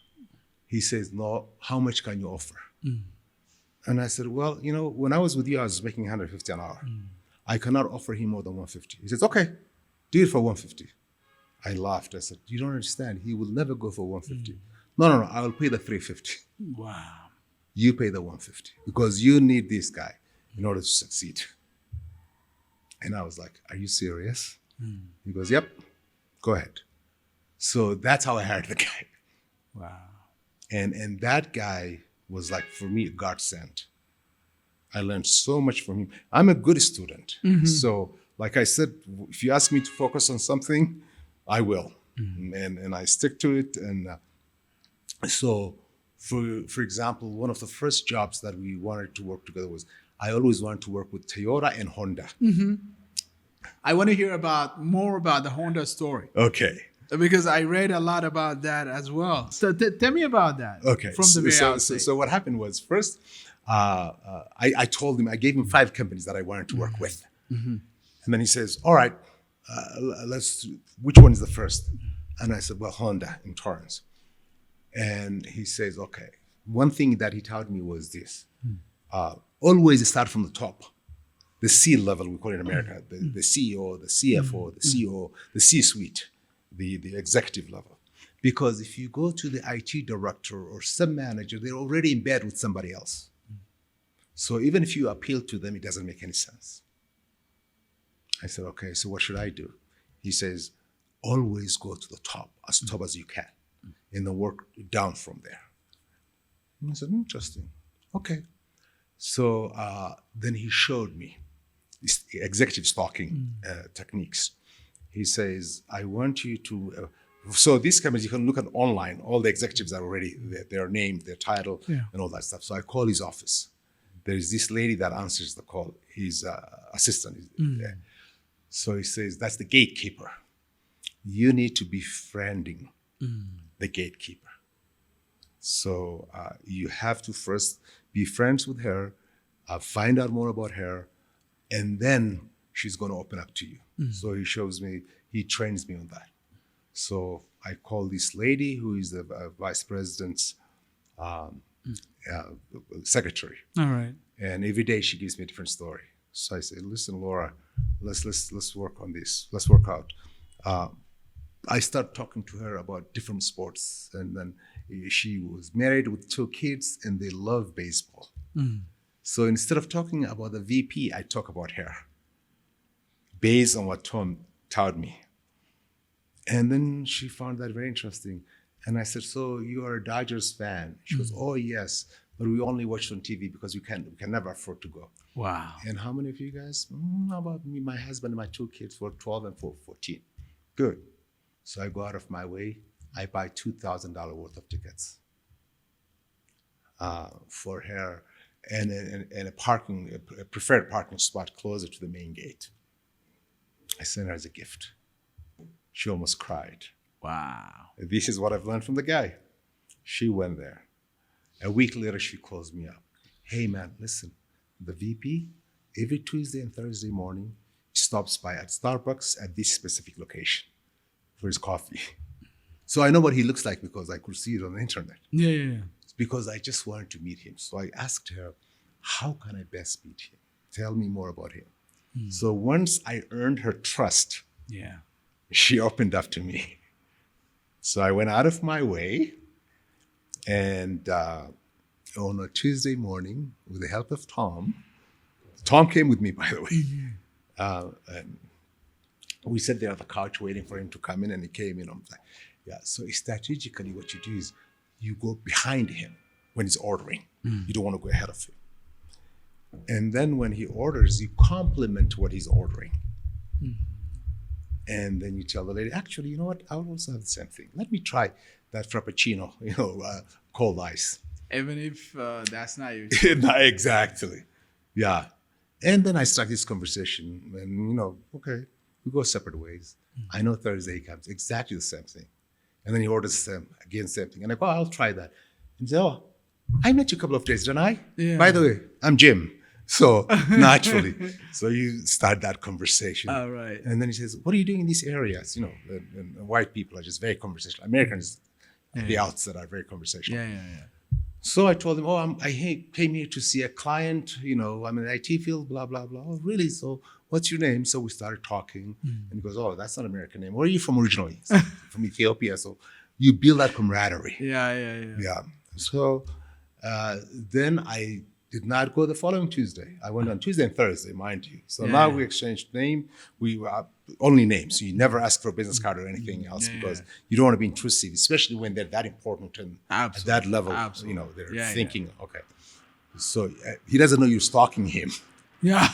He says, no, how much can you offer? And I said, well, when I was with you, I was making $150 an hour. I cannot offer him more than $150. He says, okay, do it for $150. I laughed. I said, you don't understand. He will never go for $150. No, I will pay the $350. Wow. You pay the $150 because you need this guy in order to succeed. And I was like, are you serious? He goes, yep, go ahead. So that's how I hired the guy. Wow. And that guy was like, for me, a godsend. I learned so much from him. I'm a good student. So, like I said, if you ask me to focus on something, I will. And I stick to it. And so, for example, one of the first jobs that we wanted to work together was, I always wanted to work with Toyota and Honda. I want to hear more about the Honda story. Okay. Because I read a lot about that as well. So tell me about that. Okay. From the very outset. So what happened was, first, I told him, I gave him 5 companies that I wanted to work with. And then he says, all right, which one is the first? And I said, well, Honda in Torrance. And he says, okay. One thing that he taught me was this. Always start from the top. The C level, we call it in America, the CEO, the CFO, the CEO, the C-suite, the executive level. Because if you go to the IT director or sub-manager, they're already in bed with somebody else. So even if you appeal to them, it doesn't make any sense. I said, okay, so what should I do? He says, always go to the top as you can, and then work down from there. And I said, interesting. Okay. So then he showed me executive stalking techniques. He says, I want you to, so these companies, you can look at online, all the executives are already, their name, their title, and all that stuff. So I call his office. There's this lady that answers the call, his assistant. So he says, that's the gatekeeper. You need to be befriending the gatekeeper. So you have to first be friends with her, find out more about her, and then she's going to open up to you. So he shows me, he trains me on that. So I call this lady who is the vice president's secretary. All right. And every day she gives me a different story. So I say, listen, Laura, let's work on this. Let's work out. I start talking to her about different sports, and then she was married with 2 kids, and they love baseball. So instead of talking about the VP, I talk about her, based on what Tom taught me. And then she found that very interesting. And I said, so you are a Dodgers fan? She goes, oh, yes, but we only watch it on TV because we can never afford to go. Wow. And how many of you guys? How about me, my husband, and my 2 kids were 12 and 14. Good. So I go out of my way. I buy $2,000 worth of tickets for her, and a preferred parking spot closer to the main gate. I sent her as a gift. She almost cried. Wow. This is what I've learned from the guy. She went there. A week later, she calls me up. Hey, man, listen, the VP, every Tuesday and Thursday morning, stops by at Starbucks at this specific location for his coffee. So I know what he looks like because I could see it on the internet. Yeah. It's because I just wanted to meet him. So I asked her, how can I best meet him? Tell me more about him. So once I earned her trust, she opened up to me. So I went out of my way, and on a Tuesday morning, with the help of Tom came with me, by the way. And we sat there on the couch waiting for him to come in, and he came in. I'm like, yeah. So strategically, what you do is you go behind him when he's ordering. You don't want to go ahead of him. And then when he orders, you compliment what he's ordering. And then you tell the lady, actually, you know what? I will also have the same thing. Let me try that Frappuccino, cold ice. Even if that's not your Not exactly. Yeah. And then I start this conversation, and, okay, we go separate ways. I know Thursday he comes, exactly the same thing. And then he orders same thing. And I go, I'll try that. And he says, oh, I met you a couple of days, didn't I? Yeah. By the way, I'm Jim. So naturally, so you start that conversation. All right. And then he says, what are you doing in these areas? And white people are just very conversational. Americans at the outset are very conversational. Yeah. So I told him, I came here to see a client, I'm in the IT field, blah, blah, blah. Oh, really? So what's your name? So we started talking. And he goes, oh, that's not an American name. Where are you from originally? So, from Ethiopia. So you build that camaraderie. Yeah. So then I did not go the following Tuesday. I went on Tuesday and Thursday, mind you. So now we exchanged name. We only names. So you never ask for a business card or anything else because you don't want to be intrusive, especially when they're that important and at that level, they're thinking, okay. So he doesn't know you're stalking him. Yeah.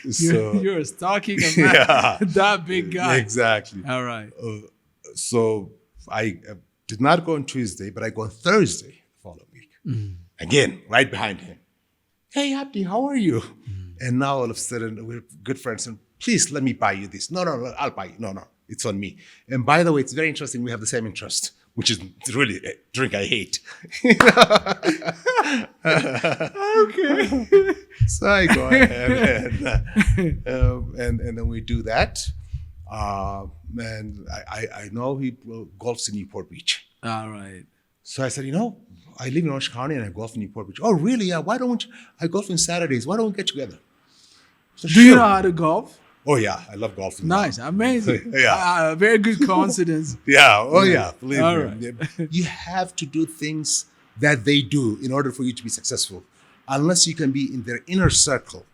So You're stalking a man, that big guy. exactly. All right. So I did not go on Tuesday, but I go on Thursday the following week. Again, right behind him. Hey, Abdi, how are you? And now all of a sudden we're good friends. And please let me buy you this. No, I'll buy you. No, it's on me. And by the way, it's very interesting. We have the same interest, which is really a drink I hate. Okay. So I go ahead and then we do that. And I know he golfs in Newport Beach. All right. So I said, I live in Orange County and I golf in Newport Beach. Oh, really? Yeah. Why don't I golf on Saturdays? Why don't we get together? So, Do you know how to golf? Oh, yeah. I love golfing. Nice. Amazing. Yeah. Very good coincidence. Yeah. Oh, yeah. Believe All me. right. You have to do things that they do in order for you to be successful. Unless you can be in their inner circle,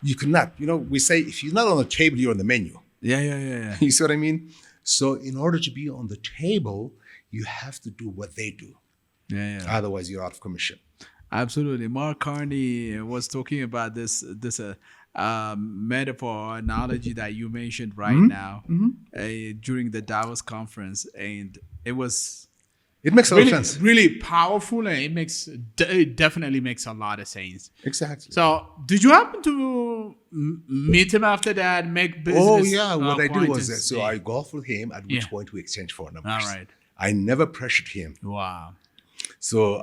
you cannot. We say if you're not on the table, you're on the menu. Yeah. You see what I mean? So in order to be on the table, you have to do what they do. Yeah. Otherwise, you're out of commission. Absolutely. Mark Carney was talking about this metaphor analogy that you mentioned right now during the Davos conference, and it makes a lot of sense. Really powerful, and it definitely makes a lot of sense. Exactly. So, did you happen to meet him after that? Make business? Oh yeah, what I did was that. acquaintance? So I golfed with him. At which Yeah. point we exchanged phone numbers. All right. I never pressured him. Wow. So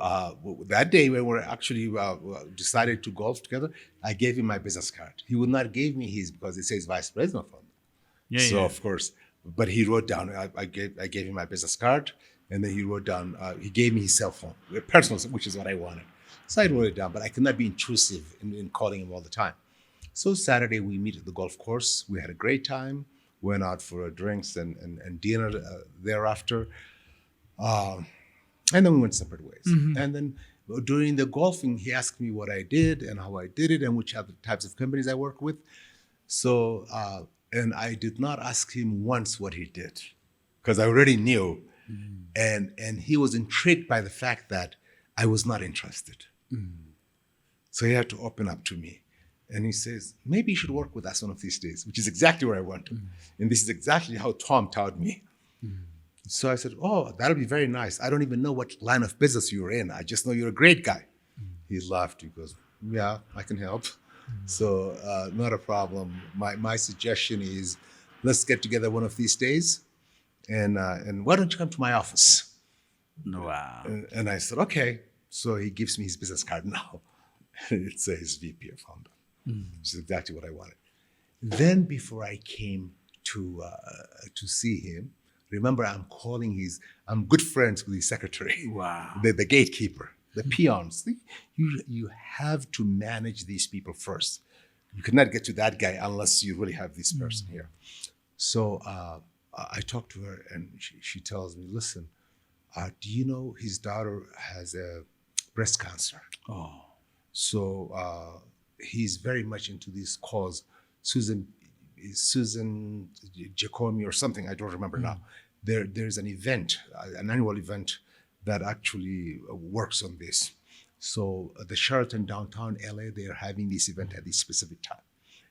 that day when we actually decided to golf together, I gave him my business card. He would not give me his because it says vice president phone. So of course, but he wrote down. I gave him my business card, and then he wrote down. He gave me his cell phone, personal, which is what I wanted. So I wrote it down, but I could not be intrusive in calling him all the time. So Saturday we meet at the golf course. We had a great time. Went out for drinks and dinner thereafter. And then we went separate ways. And then during the golfing, he asked me what I did and how I did it and which other types of companies I work with. So, and I did not ask him once what he did because I already knew. And he was intrigued by the fact that I was not interested. So he had to open up to me. And he says, maybe you should work with us one of these days, which is exactly where I want to. And this is exactly how Tom taught me. So I said, oh, that'll be very nice. I don't even know what line of business you're in. I just know you're a great guy. He laughed. He goes, yeah, I can help. So not a problem. My suggestion is let's get together one of these days. And why don't you come to my office? Wow. And I said, okay. So he gives me his business card now. It says VP or founder, which is exactly what I wanted. Then before I came to see him, remember I'm good friends with his secretary. Wow. The gatekeeper, the peons. You have to manage these people first. You cannot get to that guy unless you really have this person here. So I talked to her and she tells me, listen, do you know his daughter has a breast cancer? Oh. So he's very much into this cause. Susan Giacomi or something, I don't remember now. There's an event, an annual event that actually works on this. So the Sheraton downtown LA, they're having this event at this specific time.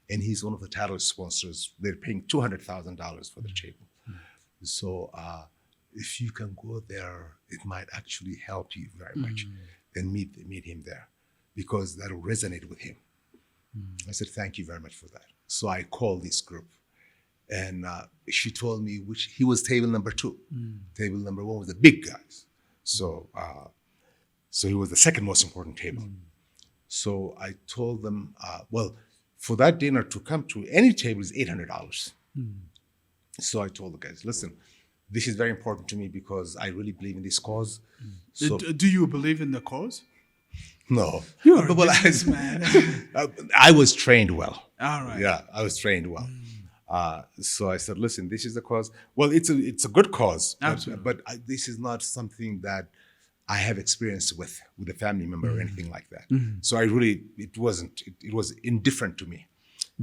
And he's one of the title sponsors. They're paying $200,000 for the table. So if you can go there, it might actually help you very much and meet him there because that'll resonate with him. I said, thank you very much for that. So I called this group and she told me he was table number 2. Table number 1 was the big guys. So he was the second most important table. So I told them, well, for that dinner to come to any table is $800. So I told the guys, listen, this is very important to me because I really believe in this cause. So, Do you believe in the cause? no. You're a businessman. I was trained well. All right. Yeah, I was trained well. So I said, listen, this is the cause. Well, it's a good cause, but this is not something that I have experience with a family member or anything like that. So it was indifferent to me.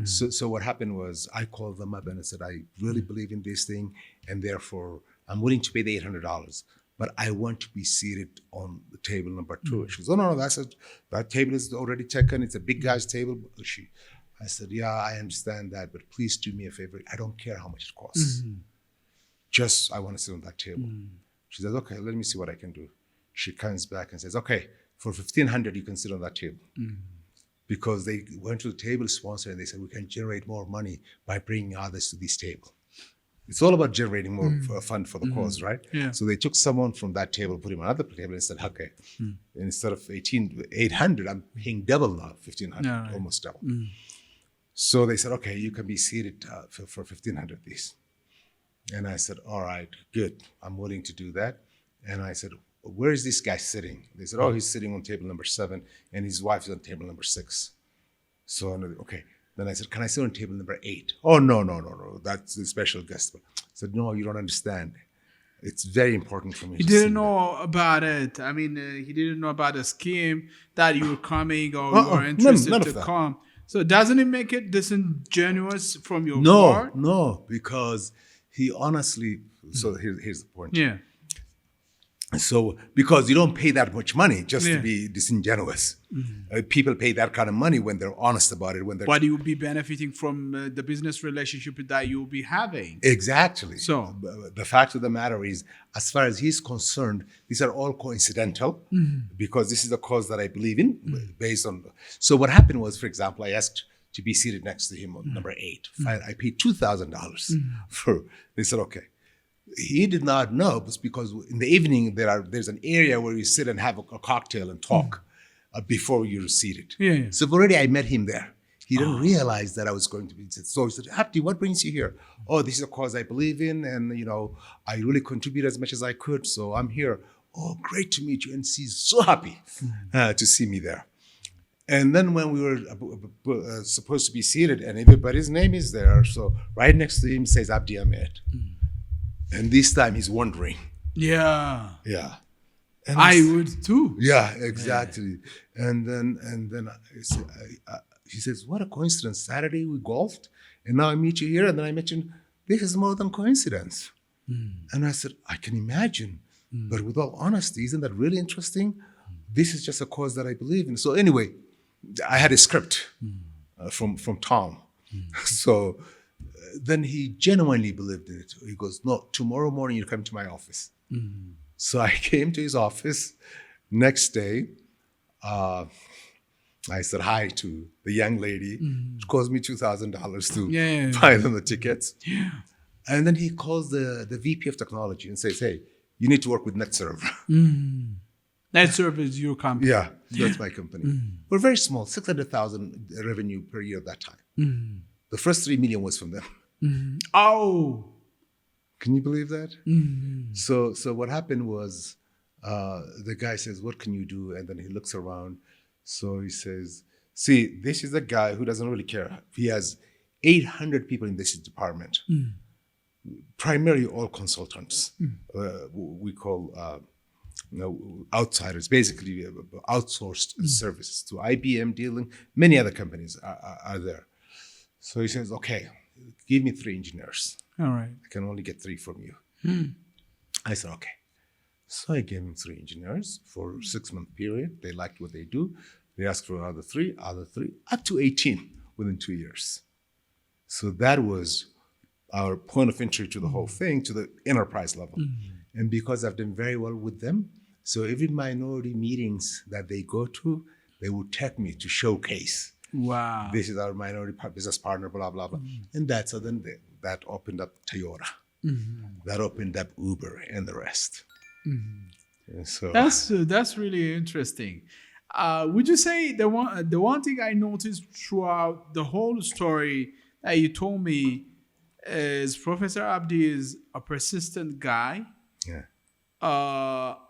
So what happened was I called them up and I said, I really believe in this thing and therefore I'm willing to pay the $800. but I want to be seated on the table number 2. She goes, oh, no, that table is already taken. It's a big guy's table. I said, yeah, I understand that, but please do me a favor. I don't care how much it costs. Just, I want to sit on that table. She says, okay, let me see what I can do. She comes back and says, okay, for $1,500, you can sit on that table. Because they went to the table sponsor and they said, we can generate more money by bringing others to this table. It's all about generating more fund for the cause, right? Yeah. So they took someone from that table, put him on another table and said, okay, instead of $800, I'm paying double now, $1,500, almost double. So they said, okay, you can be seated for $1,500 these. And I said, all right, good. I'm willing to do that. And I said, where is this guy sitting? They said, oh, he's sitting on table number 7 and his wife is on table number 6. So, okay. Then I said, can I sit on table number 8? Oh, no. That's a special guest. I said, no, you don't understand. It's very important for me. He didn't know about it. I mean, he didn't know about the scheme that you were coming or you were interested to come. So doesn't it make it disingenuous from your part? No, because he honestly, so here's the point. Yeah. So, because you don't pay that much money just to be disingenuous. People pay that kind of money when they're honest about it. But you'll be benefiting from the business relationship that you'll be having. Exactly. So, the fact of the matter is, as far as he's concerned, these are all coincidental because this is the cause that I believe in based on. So what happened was, for example, I asked to be seated next to him on number 8. I paid $2,000 for. They said, okay. He did not know, but because in the evening there's an area where you sit and have a cocktail and talk before you're seated. Yeah. So already I met him there. He didn't realize that I was going to be seated. So he said, Abdi, what brings you here? Oh, this is a cause I believe in, and I really contribute as much as I could, so I'm here. Oh, great to meet you. And he's so happy to see me there. And then when we were supposed to be seated, and everybody's name is there, so right next to him says Abdi Ahmed. And this time he's wondering. Yeah. Yeah. And I would too. Yeah, exactly. Yeah. And then he says, what a coincidence. Saturday we golfed and now I meet you here. And then I mentioned, this is more than coincidence. And I said, I can imagine. But with all honesty, isn't that really interesting? This is just a cause that I believe in. So anyway, I had a script from Tom. So then he genuinely believed in it. He goes, no, tomorrow morning you come to my office. So I came to his office. Next day, I said hi to the young lady. It cost me $2,000 to buy them the tickets. Yeah. And then he calls the VP of technology and says, hey, you need to work with NetServe. NetServe is your company. Yeah, that's my company. We're very small, 600,000 revenue per year at that time. The first 3 million was from them. Oh. Can you believe that? So what happened was the guy says, what can you do? And then he looks around. So he says, see, this is a guy who doesn't really care. He has 800 people in this department, primarily all consultants. We call outsiders, basically outsourced services to IBM, dealing, many other companies are there. So he says, okay, give me 3 engineers. All right. I can only get 3 from you. I said, okay. So I gave him 3 engineers for a 6-month period. They liked what they do. They asked for another 3, up to 18 within 2 years. So that was our point of entry to the whole thing, to the enterprise level. And because I've done very well with them, so every minority meetings that they go to, they would take me to showcase. Wow. This is our minority business partner, blah, blah, blah. And so then that opened up Toyota. That opened up Uber and the rest. And so that's really interesting. Would you say the one thing I noticed throughout the whole story that you told me is Professor Abdi is a persistent guy. Yeah.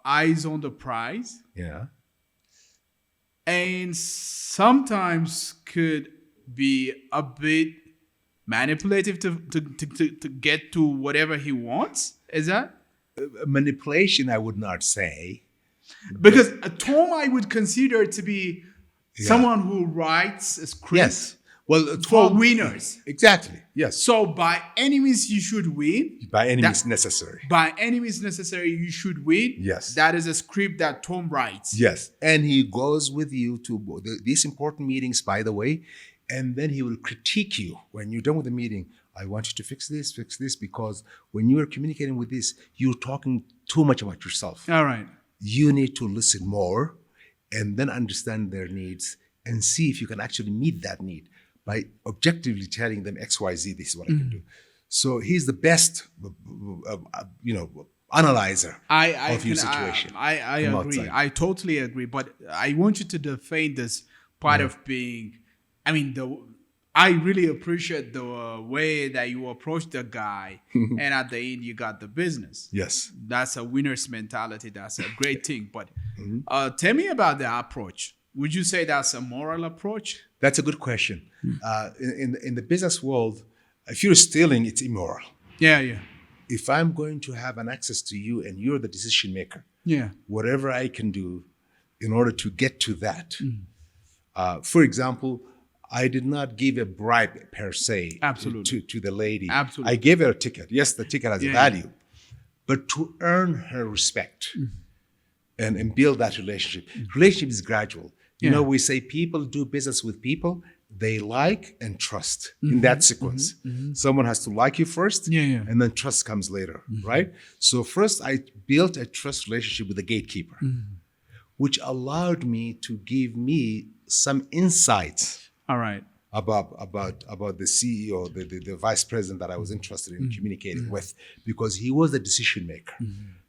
Eyes on the prize. Yeah. And sometimes could be a bit manipulative to get to whatever he wants. Is that? Manipulation, I would not say. Because Tom, I would consider to be someone who writes a script. Yes. Well, for winners. Exactly. Yes. So by any means you should win. By any means necessary. By any means necessary, you should win. Yes. That is a script that Tom writes. Yes. And he goes with you to these important meetings, by the way, and then he will critique you when you're done with the meeting. I want you to fix this, because when you are communicating with this, you're talking too much about yourself. All right. You need to listen more and then understand their needs and see if you can actually meet that need by objectively telling them XYZ, this is what I can do. So he's the best, analyzer of your situation. I agree. Outside. I totally agree. But I want you to define this part of being, I really appreciate the way that you approach the guy and at the end you got the business. Yes. That's a winner's mentality. That's a great thing. But tell me about the approach. Would you say that's a moral approach? That's a good question. In the business world, if you're stealing, it's immoral. Yeah. If I'm going to have an access to you and you're the decision maker, whatever I can do in order to get to that. For example, I did not give a bribe per se to the lady. Absolutely. I gave her a ticket. Yes, the ticket has a value, but to earn her respect and build that relationship. Relationship is gradual. We say people do business with people they like and trust in that sequence. Someone has to like you first, and then trust comes later, right? So first I built a trust relationship with the gatekeeper, which allowed me to give me some insights about the CEO, the vice president that I was interested in communicating with, because he was the decision maker.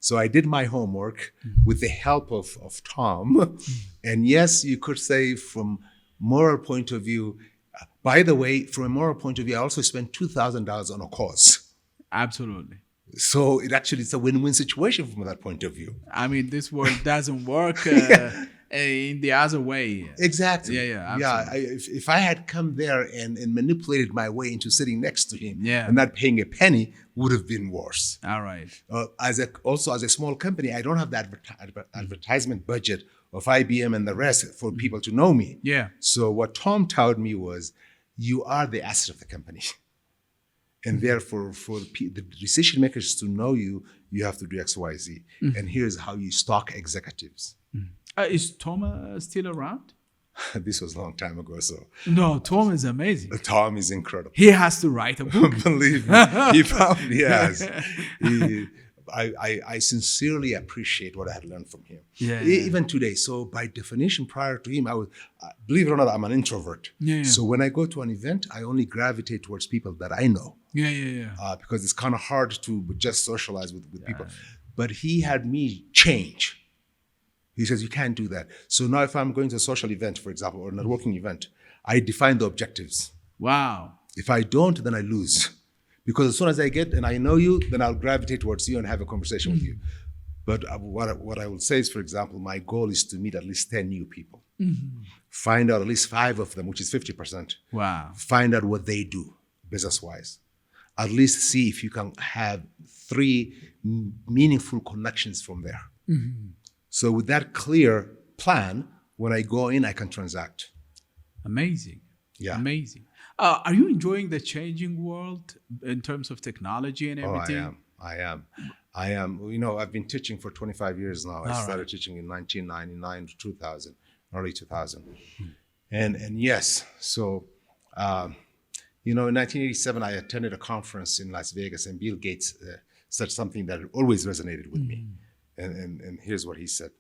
So I did my homework with the help of Tom. And yes, you could say from moral point of view, by the way, from a moral point of view, I also spent $2,000 on a cause. Absolutely. So it's a win-win situation from that point of view. This world doesn't work in the other way. Exactly. Absolutely. If I had come there and manipulated my way into sitting next to him and not paying a penny, would have been worse. All right. As a small company, I don't have that advertisement budget of IBM and the rest for people to know me. Yeah. So what Tom taught me was, you are the asset of the company. And therefore, for the decision makers to know you, you have to do X, Y, Z. And here's how you stalk executives. Is Tom still around? This was a long time ago, so. No, Tom is amazing. Tom is incredible. He has to write a book. Believe me, he probably has. I sincerely appreciate what I had learned from him. Even today. So by definition, prior to him, I was, believe it or not, I'm an introvert. So when I go to an event, I only gravitate towards people that I know. Because it's kind of hard to just socialize with people. But he had me change. He says, you can't do that. So now if I'm going to a social event, for example, or a networking event, I define the objectives. Wow. If I don't, then I lose. Because as soon as I get and I know you, then I'll gravitate towards you and have a conversation with you. But what I will say is, for example, my goal is to meet at least 10 new people. Find out at least 5 of them, which is 50%. Wow. Find out what they do business-wise. At least see if you can have 3 meaningful connections from there. So with that clear plan, when I go in, I can transact. Amazing. Yeah. Amazing. Are you enjoying the changing world in terms of technology and everything? I am. I've been teaching for 25 years now. I started teaching in 1999 to 2000, early 2000. And yes, so, in 1987, I attended a conference in Las Vegas, and Bill Gates said something that always resonated with me. And here's what he said.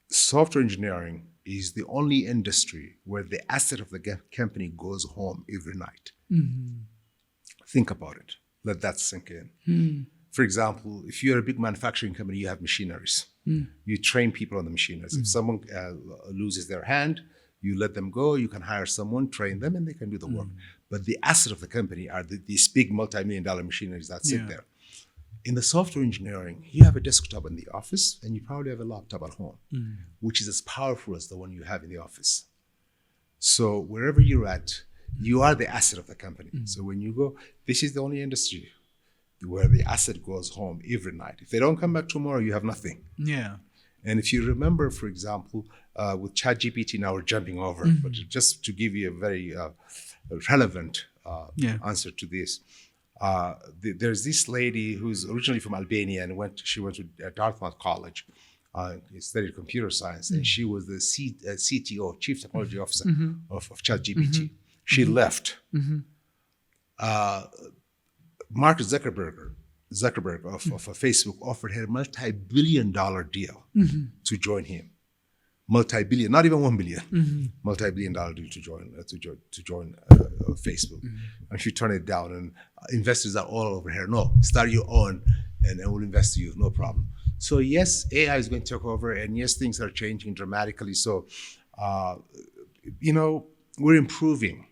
Software engineering is the only industry where the asset of the company goes home every night. Think about it. Let that sink in. For example, if you're a big manufacturing company, you have machineries. You train people on the machineries. If someone loses their hand, you let them go, you can hire someone, train them, and they can do the work. But the asset of the company are these big multi-million-dollar machineries that sit there. In the software engineering, you have a desktop in the office and you probably have a laptop at home, which is as powerful as the one you have in the office. So wherever you're at, you are the asset of the company. So when you go, this is the only industry where the asset goes home every night. If they don't come back tomorrow, you have nothing. Yeah. And if you remember, for example, with ChatGPT now we're jumping over, but just to give you a very relevant answer to this. There's this lady who's originally from Albania and she went to Dartmouth College, studied computer science, and she was the CTO, Chief Technology Officer of ChatGPT. She left. Mark Zuckerberg of Facebook offered her a multi-billion-dollar deal to join him. Multi-billion, not even 1 billion, multi-billion-dollar deal to join Facebook, and she turned it down. And investors are all over here. No, start your own, and we'll invest in you, no problem. So yes, AI is going to take over, and yes, things are changing dramatically. So, we're improving.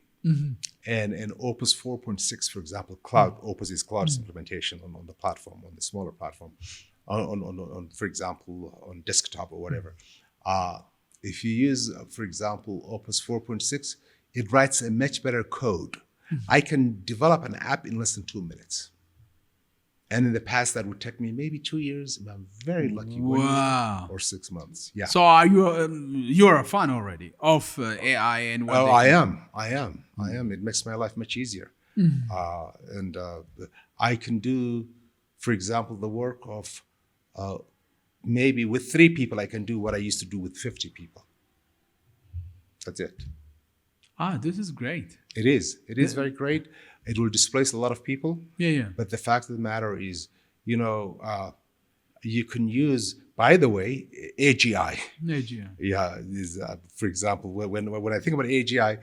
And Opus 4.6, for example, Opus is Cloud's implementation on the platform, on the smaller platform, on for example, on desktop or whatever. If you use, for example, Opus 4.6, it writes a much better code. I can develop an app in less than 2 minutes. And in the past, that would take me maybe 2 years. And I'm very lucky. Wow. 1 year or 6 months. Yeah. So are you're a fan already of AI and what? Oh, I am. It makes my life much easier. And I can do, for example, the work of maybe with 3 people, I can do what I used to do with 50 people. That's it. This is great. It is. It is very great. It will displace a lot of people. Yeah. But the fact of the matter is, you can use, by the way, AGI. AGI. Yeah. For example, when I think about AGI,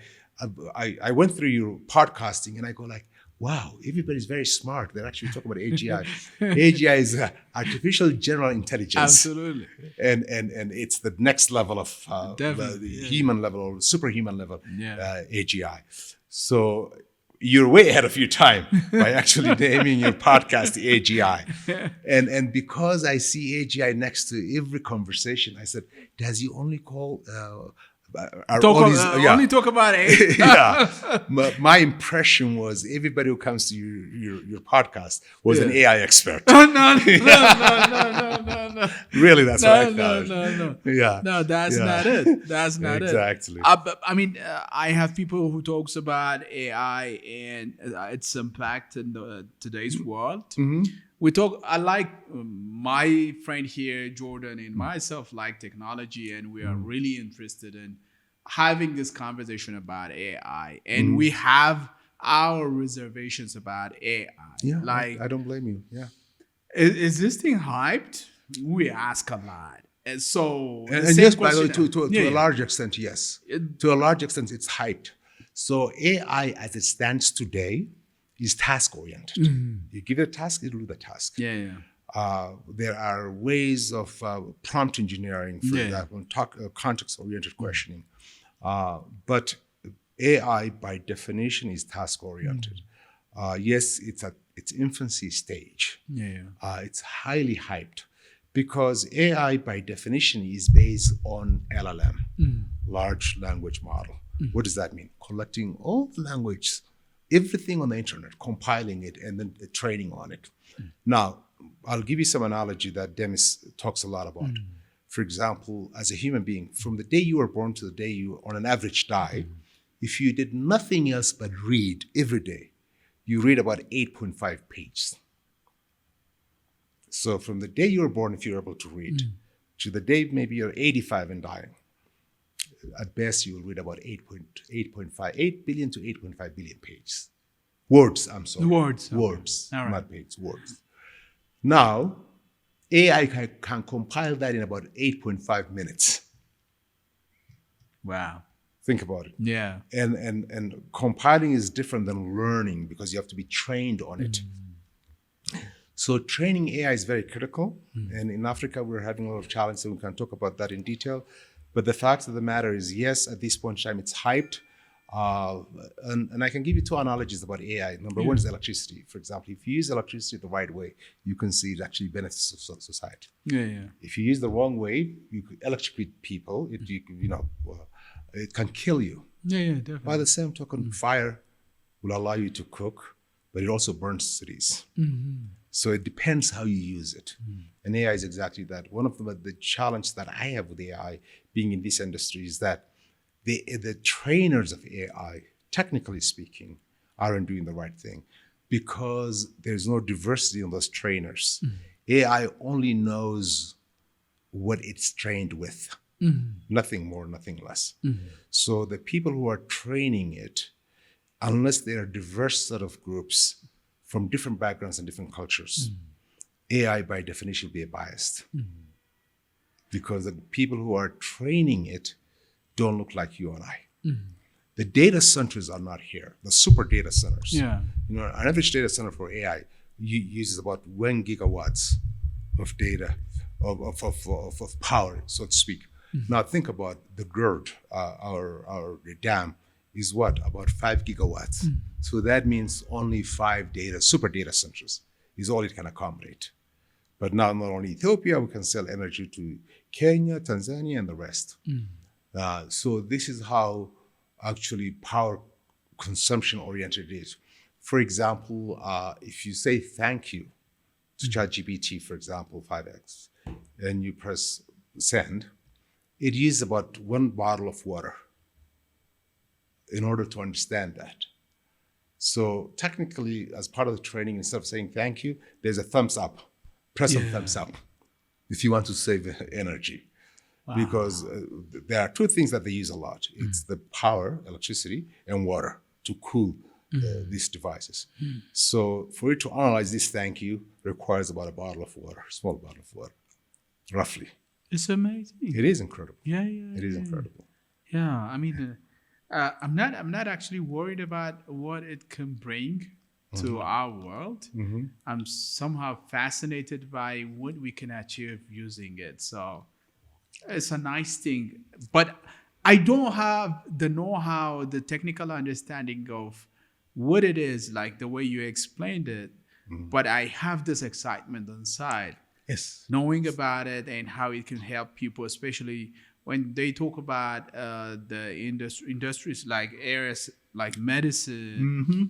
I went through your podcasting and I go like, wow, everybody's very smart. They're actually talking about AGI. AGI is artificial general intelligence. Absolutely. And it's the next level of the human level or superhuman level AGI. So you're way ahead of your time by actually naming your podcast AGI. And because I see AGI next to every conversation, I said, does he only call... only talk about it. Yeah. My impression was everybody who comes to your podcast was an AI expert. No. Really, that's what I thought. No. Yeah. No, that's not it. That's not exactly. it. I have people who talks about AI and its impact in today's world. I like my friend here, Jordan, and myself like technology, and we are really interested in having this conversation about AI. And we have our reservations about AI. Yeah, I don't blame you. Yeah. Is this thing hyped? We ask a lot. And so, and yes, by the way, to a large extent, yes. To a large extent, it's hyped. So AI, as it stands today, is task-oriented. You give it a task, it'll do the task. Yeah. There are ways of prompt engineering, for example, context-oriented questioning. But AI, by definition, is task-oriented. Yes, it's at its infancy stage. It's highly hyped because AI, by definition, is based on LLM, large language model. What does that mean? Collecting all the language, everything on the internet, compiling it, and then training on it. Now, I'll give you some analogy that Demis talks a lot about. For example, as a human being, from the day you were born to the day you, on an average, die, if you did nothing else but read every day, you read about 8.5 pages. So from the day you were born, if you're able to read, to the day maybe you're 85 and dying, at best you will read about 8 billion to 8.5 billion pages. Words, I'm sorry. Words, right. Not pages, words. Now, AI can compile that in about 8.5 minutes. Wow. Think about it. Yeah. And compiling is different than learning because you have to be trained on it. So training AI is very critical. And in Africa, we're having a lot of challenges, and we can talk about that in detail. But the fact of the matter is, yes, at this point in time, it's hyped. And I can give you 2 analogies about AI. Number one is electricity. For example, if you use electricity the right way, you can see it actually benefits society. If you use the wrong way, you could electrocute people. It can kill you. Definitely. By the same token, fire will allow you to cook, but it also burns cities. So it depends how you use it. And AI is exactly that. One of the challenge that I have with AI being in this industry is that the trainers of AI, technically speaking, aren't doing the right thing because there's no diversity in those trainers. AI only knows what it's trained with, nothing more, nothing less. So the people who are training it, unless they are diverse set of groups from different backgrounds and different cultures, AI by definition will be biased because the people who are training it don't look like you and I. The data centers are not here, the super data centers. Yeah. You know, an average data center for AI uses about 1 gigawatts of data, of power, so to speak. Now think about the GERD, our dam is what, about 5 gigawatts. So that means only 5 super data centers is all it can accommodate. But now not only Ethiopia, we can sell energy to Kenya, Tanzania, and the rest. So this is how actually power consumption oriented is. For example, if you say thank you to ChatGPT, for example, 5x, and you press send, it uses about 1 bottle of water in order to understand that. So technically, as part of the training, instead of saying thank you, there's a thumbs up. Press on thumbs up if you want to save energy. Because there are 2 things that they use a lot. It's the power, electricity, and water to cool these devices. So for it to analyze this thank you requires about a bottle of water, small bottle of water, roughly. It's amazing. It is incredible. Yeah. It is incredible. Yeah, I mean, I'm not actually worried about what it can bring to our world. I'm somehow fascinated by what we can achieve using it. So it's a nice thing, but I don't have the know-how, the technical understanding of what it is, like the way you explained it. But I have this excitement inside. Yes. Knowing about it and how it can help people, especially when they talk about the industries like areas like medicine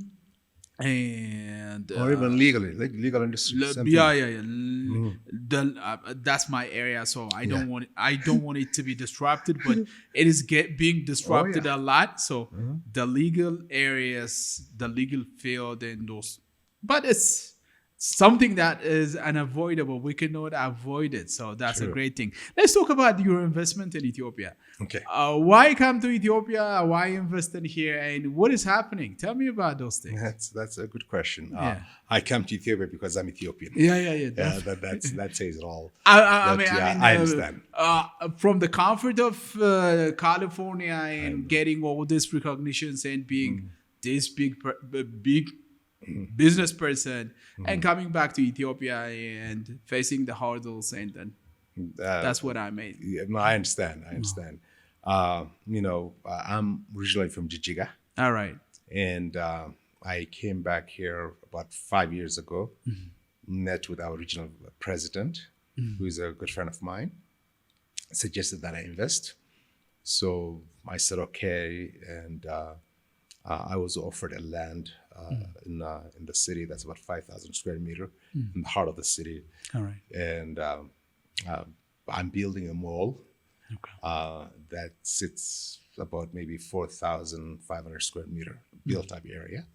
and or even legally, like legal industry. That's my area, so I don't want it to be disrupted, but it is being disrupted a lot. So the legal areas, the legal field, and those, but it's something that is unavoidable. We cannot avoid it. So that's a great thing. Let's talk about your investment in Ethiopia. Okay. Why come to Ethiopia? Why invest in here? And what is happening? Tell me about those things. That's a good question. I came to Ethiopia because I'm Ethiopian. That says it all. I understand. From the comfort of California and getting all these recognitions and being this big business person and coming back to Ethiopia and facing the hurdles, and then that's what I made. No, I understand. I'm originally from Jijiga. All right. And I came back here about 5 years ago, met with our regional president, who is a good friend of mine, suggested that I invest. So I said, okay. And I was offered a land in the city that's about 5,000 square meter in the heart of the city. All right. And I'm building a mall that sits about maybe 4,500 square meter built up area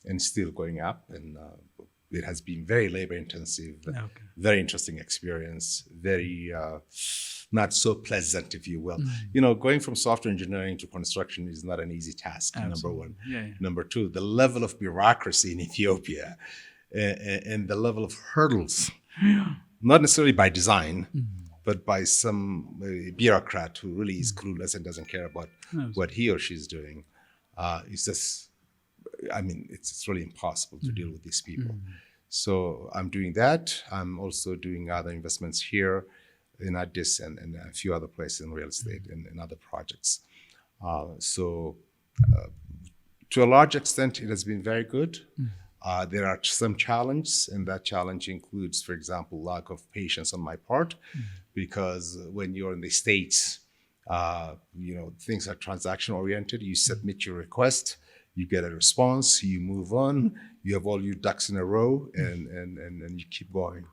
and still going up. And it has been very labor intensive, very interesting experience, very not so pleasant, if you will. Going from software engineering to construction is not an easy task, number one. Number two, the level of bureaucracy in Ethiopia and the level of hurdles, not necessarily by design, but by some bureaucrat who really is clueless and doesn't care about what he or she's doing. It's just, it's really impossible to deal with these people. So I'm doing that. I'm also doing other investments here in Addis and a few other places in real estate and other projects. So to a large extent, it has been very good. There are some challenges, and that challenge includes, for example, lack of patience on my part, because when you're in the States, things are transaction oriented. You submit your request, You get a response, you move on, you have all your ducks in a row, and you keep going.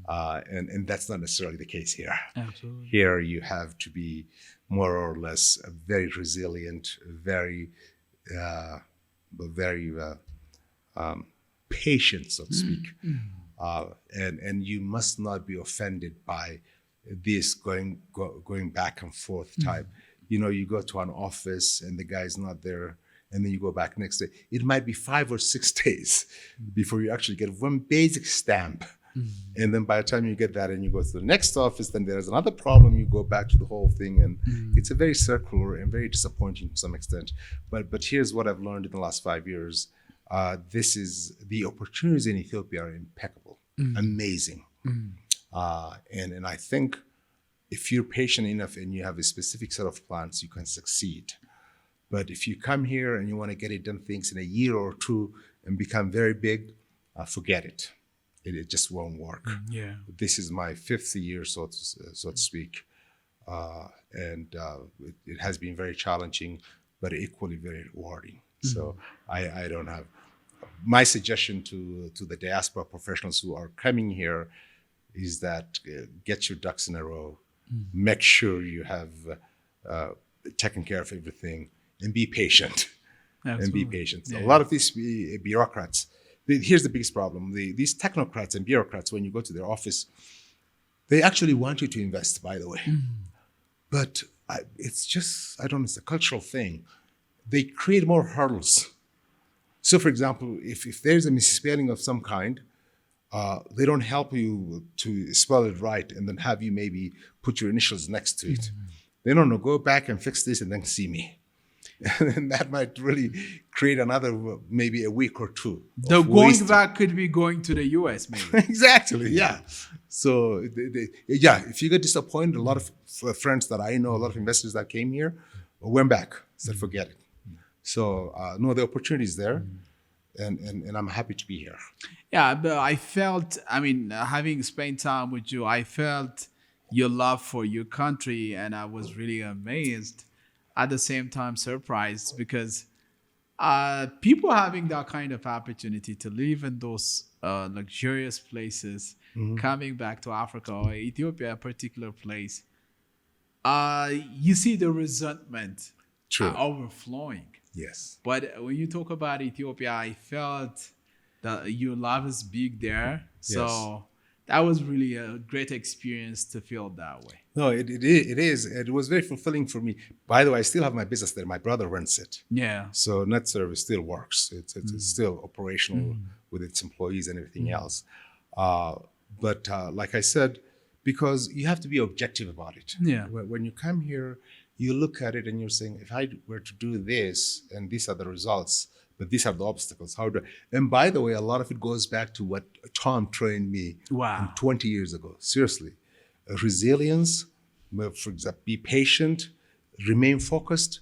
And that's not necessarily the case here. Absolutely. Here you have to be more or less very resilient, very patient, so to speak. And you must not be offended by this going back and forth type. You go to an office and the guy's not there, and then you go back next day. It might be 5 or 6 days before you actually get one basic stamp. And then by the time you get that and you go to the next office, then there's another problem. You go back to the whole thing, and it's a very circular and very disappointing to some extent. But here's what I've learned in the last 5 years. The opportunities in Ethiopia are impeccable, amazing. And I think if you're patient enough and you have a specific set of plans, you can succeed. But if you come here and you want to get it done things in a year or two and become very big, forget it. It just won't work. Yeah. This is my 5th year, so to speak. And it has been very challenging, but equally very rewarding. So I don't have... My suggestion to the diaspora professionals who are coming here is that get your ducks in a row, make sure you have taken care of everything, and be patient. Absolutely. And be patient. Yeah. A lot of these bureaucrats, here's the biggest problem. These technocrats and bureaucrats, when you go to their office, they actually want you to invest, by the way. But it's just, I don't know, it's a cultural thing. They create more hurdles. So, for example, if there's a misspelling of some kind, they don't help you to spell it right and then have you maybe put your initials next to it. They don't know, go back and fix this and then see me. And that might really create another, maybe a week or two. The going back could be going to the US, maybe. Exactly, yeah. So, if you get disappointed, a lot of friends that I know, a lot of investors that came here, went back, said, forget it. So, no, the opportunity is there, and I'm happy to be here. Yeah, but I felt, having spent time with you, I felt your love for your country, and I was really amazed. At the same time, surprised, because people having that kind of opportunity to live in those luxurious places, coming back to Africa or Ethiopia, a particular place, you see the resentment overflowing. Yes. But when you talk about Ethiopia, I felt that your love is big there. So that was really a great experience to feel that way. No, it is. It was very fulfilling for me. By the way, I still have my business there. My brother runs it. Yeah. So NetServe still works. It's still operational with its employees and everything else. But like I said, because you have to be objective about it. Yeah. When you come here, you look at it and you're saying, if I were to do this and these are the results, but these are the obstacles. And by the way, a lot of it goes back to what Tom trained me 20 years ago. Seriously. Resilience, for example, be patient, remain focused,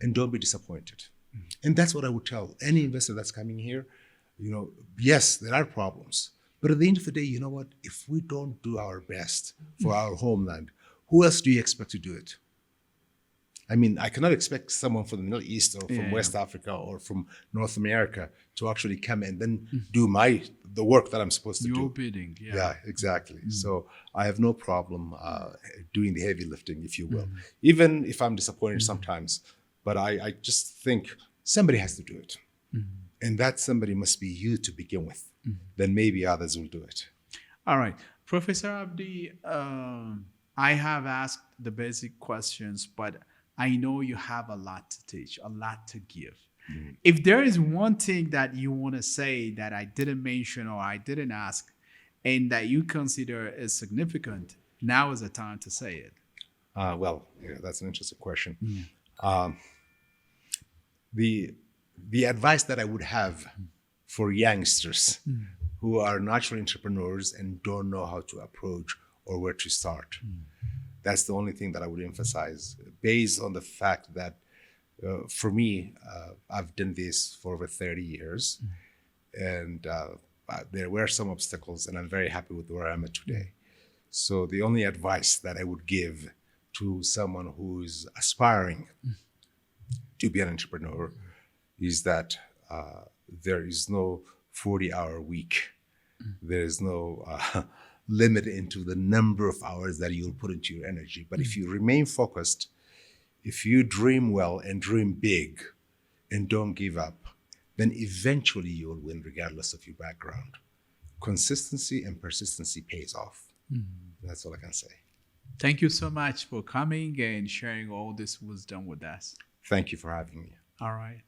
and don't be disappointed. And that's what I would tell any investor that's coming here. Yes, there are problems. But at the end of the day, you know what? If we don't do our best for our homeland, who else do you expect to do it? I cannot expect someone from the Middle East or from West Africa or from North America to actually come and then do the work that I'm supposed to do. Your bidding, Yeah, exactly. So I have no problem doing the heavy lifting, if you will, even if I'm disappointed sometimes. But I just think somebody has to do it. And that somebody must be you to begin with. Then maybe others will do it. All right. Professor Abdi, I have asked the basic questions, but I know you have a lot to teach, a lot to give. If there is one thing that you want to say that I didn't mention or I didn't ask and that you consider is significant, now is the time to say it. That's an interesting question. The advice that I would have for youngsters who are natural entrepreneurs and don't know how to approach or where to start, that's the only thing that I would emphasize, based on the fact that for me, I've done this for over 30 years, and there were some obstacles, and I'm very happy with where I'm at today. So the only advice that I would give to someone who's aspiring to be an entrepreneur is that there is no 40-hour week. There is no limit into the number of hours that you'll put into your energy. But if you remain focused, if you dream well and dream big and don't give up, then eventually you'll win regardless of your background. Consistency and persistency pays off. That's all I can say. Thank you so much for coming and sharing all this wisdom with us. Thank you for having me. All right.